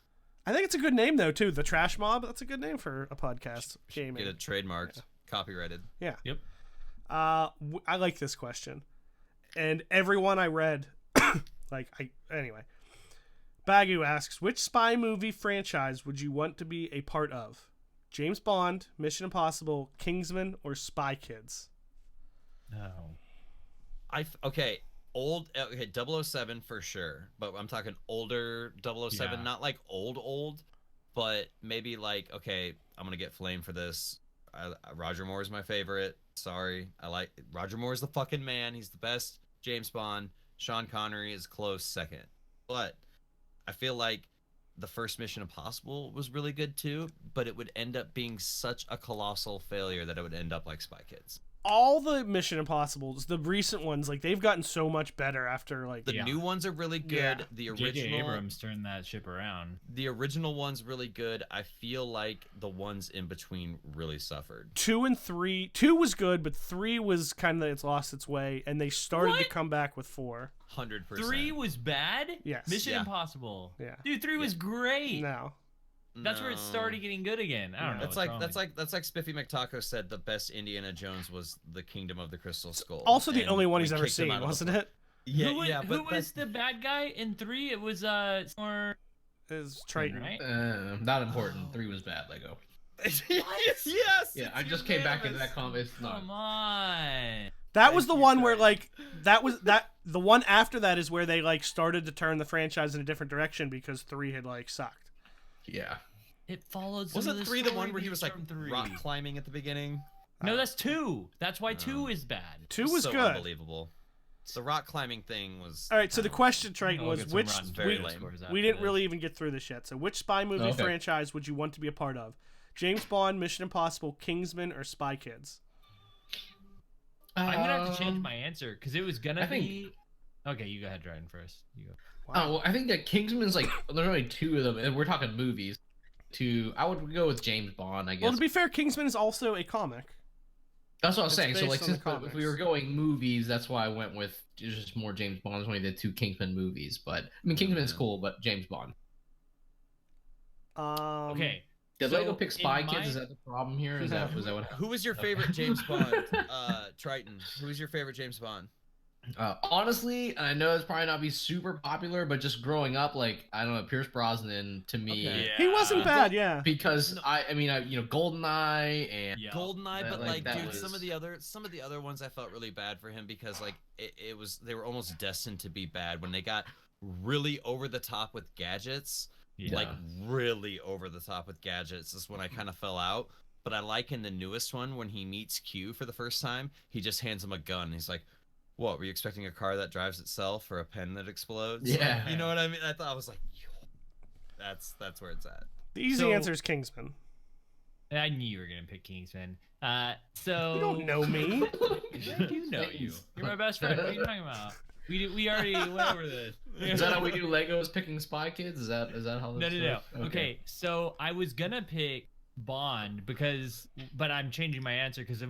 I think it's a good name though too. The Trash Mob. That's a good name for a podcast. Gaming. Get it trademarked, copyrighted. Yeah. Yep. I like this question, and everyone I read, anyway. Bagu asks, which spy movie franchise would you want to be a part of? James Bond, Mission Impossible, Kingsman, or Spy Kids? No. Okay, 007 for sure, but I'm talking older 007, Yeah. not like old, but maybe like, okay, I'm gonna get flamed for this. Roger Moore is my favorite. Sorry, Roger Moore is the fucking man. He's the best James Bond. Sean Connery is close second, but I feel like the first Mission Impossible was really good too, but it would end up being such a colossal failure that it would end up like Spy Kids. All the Mission Impossibles, the recent ones, like they've gotten so much better after like The Yeah. new ones are really good. Yeah. The J.J. original Abrams turned that ship around. The original one's really good. I feel like the ones in between really suffered. 2 and 3. 2 was good, but 3 was kind of it's lost its way, and they started to What? come back with 4. 100%. 3 was bad? Yes. Mission Yeah. Impossible. Yeah. Dude, 3 was great. No. That's where it started getting good again. I don't know. That's like Spiffy McTaco said. The best Indiana Jones was the Kingdom of the Crystal Skull. Also, the and only one we he's ever kicked him seen, out of the wasn't park. it? Yeah, who was, yeah. who was the bad guy in 3? It was more Is Triton. right? Not important. 3 was bad, Lego. yes. Yeah, it's I just came back into that unanimous. comment. Come on. That was the Thank you, one where sir. like the one after that is where they like started to turn the franchise in a different direction because 3 had like sucked. Yeah. It followed some of Wasn't the 3 the one where he story was like from 3. rock climbing at the beginning? No, that's 2. That's why 2 is bad. 2 was so good. Unbelievable. The rock climbing thing was. All right, so the question, Triton, I'll was get some which Rotten very Tomatoes lame. scores after we didn't this. really even get through this yet. So which spy movie Okay. franchise would you want to be a part of? James Bond, Mission Impossible, Kingsman, or Spy Kids? I'm gonna have to change my answer because it was gonna I think- be. Okay, you go ahead, Dryden first. You go. Oh, well, I think that Kingsman's like there's only 2 of them, and we're talking movies. I would go with James Bond, I guess. Well, to be fair, Kingsman is also a comic. That's what I was it's saying. So based like, on the since if comics. we were going movies, that's why I went with just more James Bond. There's only the 2 Kingsman movies, but I mean Kingsman's Yeah. cool, but James Bond. Okay. Did so Lego pick Spy in Kids? my- Is that the problem here? Is that what? Who was your favorite James Bond? Triton. Who was your favorite James Bond? Honestly, I know it's probably not be super popular, but just growing up, like I don't know, Pierce Brosnan to me, Okay. He wasn't bad, yeah. because I mean, GoldenEye and Yeah. Goldeneye, That- but like, like, that dude, was- some of the other ones I felt really bad for him because like they were almost destined to be bad when they got really over the top with gadgets. Yeah. Like really over the top with gadgets is when I kind of fell out. But I like in the newest one when he meets Q for the first time, he just hands him a gun. He's like, "What? Were you expecting a car that drives itself or a pen that explodes?" Yeah. You know what I mean? I was like, "Yo." That's where it's at. The easy So- answer is Kingsman. I knew you were gonna pick Kingsman. So You don't know me. I do know you. You're my best friend. What are you talking about? We already went over this. Is that how we do Legos picking Spy Kids? Is that how? No. Okay, so I was gonna pick Bond but I'm changing my answer because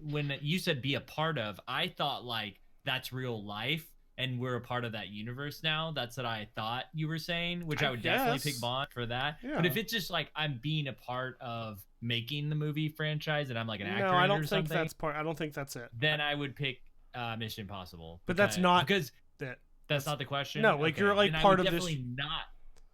when you said be a part of, I thought like that's real life, and we're a part of that universe now. That's what I thought you were saying, which I would guess. definitely pick Bond for that. Yeah. But if it's just like I'm being a part of making the movie franchise and I'm like an actor No, in I it don't or think something, that's part. I don't think that's it. then I would pick Mission Impossible. But that's not because that. that's not the question. No, like, you're, like, then part I would of this- definitely not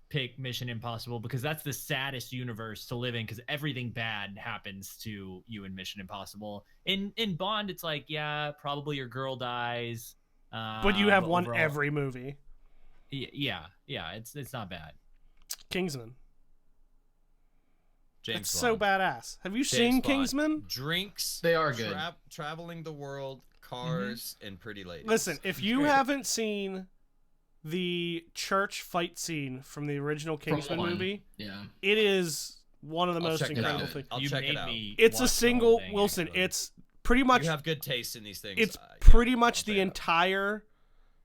pick Mission Impossible because that's the saddest universe to live in because everything bad happens to you in Mission Impossible. In Bond, it's like, yeah, probably your girl dies. But you have one overall- every movie. Yeah, it's not bad. Kingsman. James It's so Bond. badass. Have you James seen Bond. Kingsman? Drinks. They are good. Traveling the world, cars, and pretty ladies. Listen, if you Great. haven't seen the church fight scene from the original Kingsman one. movie, Yeah. it is one of the I'll most check it incredible out. things. I'll You check it made out. me It's watch a the single whole thing, Wilson. actually. It's pretty much You have good taste in these things. it's yeah, pretty I'll much check the it out. entire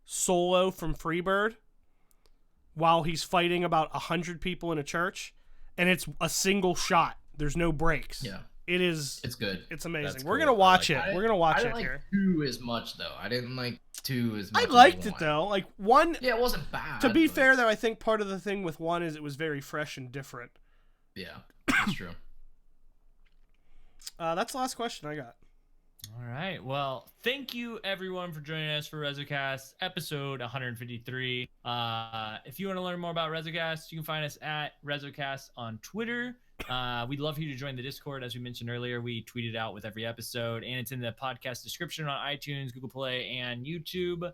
solo from Freebird while he's fighting about 100 people in a church, and it's a single shot. There's no breaks. Yeah. It is. It's good. It's amazing. That's We're cool. gonna watch I like it. I We're gonna watch I it didn't like here. 2 as much though. I didn't like 2 as much. I as liked it 1. though. Like one. Yeah, it wasn't bad. To be but- fair, though, I think part of the thing with one is it was very fresh and different. Yeah, that's true. That's the last question I got. All right. Well, thank you everyone for joining us for RezoCast episode 153. If you want to learn more about RezoCast, you can find us at RezoCast on Twitter. We'd love for you to join the Discord. As we mentioned earlier, we tweet it out with every episode, and it's in the podcast description on iTunes, Google Play, and YouTube.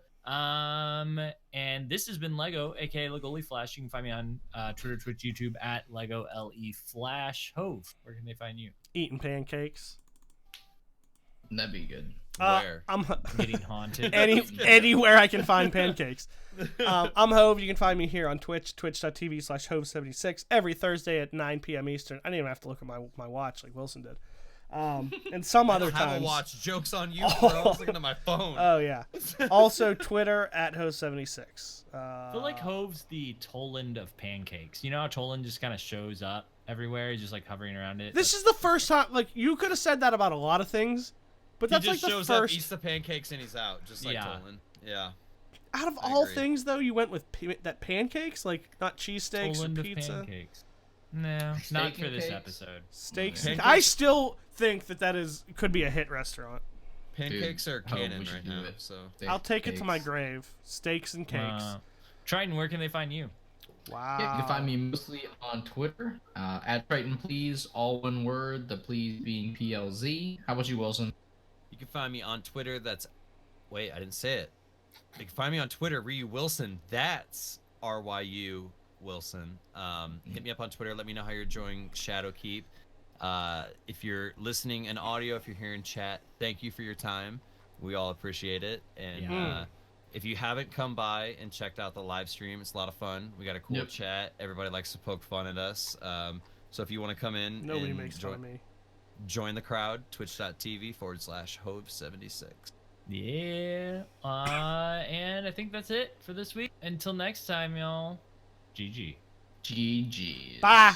And this has been Lego, aka Legoli Flash. You can find me on Twitter, Twitch, YouTube at Lego LE Flash. Hove, where can they find you? Eating pancakes. That'd be good. Where? I'm Getting haunted. anywhere I can find pancakes. I'm Hove. You can find me here on Twitch, twitch.tv/Hove76 every Thursday at 9 p.m. Eastern. I didn't even have to look at my watch like Wilson did. And some other I don't have times. a watch. Joke's on you, bro. I was looking at my phone. Oh yeah. Also Twitter at Hove76. I feel like Hove's the Toland of pancakes. You know how Toland just kind of shows up everywhere? He's just like hovering around it. This is the first time. Like you could have said that about a lot of things, but that's he like just the shows first. up, eats the pancakes, and he's out, just like Yeah. Tolan. Yeah. Out of I all agree. things, though, you went with that pancakes, like not cheesesteaks or Toland of pizza. pancakes. No, not Steak for and this cakes? episode. Steaks. Pancakes? I still think that could be a hit restaurant. Pancakes are I hope canon we should right do now, it. so. I'll take it to my Cakes. grave. Steaks and cakes. Triton, where can they find you? Wow. Yeah, you can find me mostly on Twitter at Triton Please, all one word. The please being PLZ. How about you, Wilson? You can find me on Twitter. Wait, I didn't say it. You can find me on Twitter, Ryu Wilson. That's RYU Wilson. Hit me up on Twitter. Let me know how you're enjoying Shadowkeep. If you're listening in audio, if you're here in chat, thank you for your time. We all appreciate it. And Yeah. if you haven't come by and checked out the live stream, it's a lot of fun. We got a cool Yep. chat. Everybody likes to poke fun at us. So if you want to come in Nobody and makes fun of me. join the crowd, twitch.tv/Hove76. Yeah. And I think that's it for this week. Until next time, y'all. GG. GG. Bye.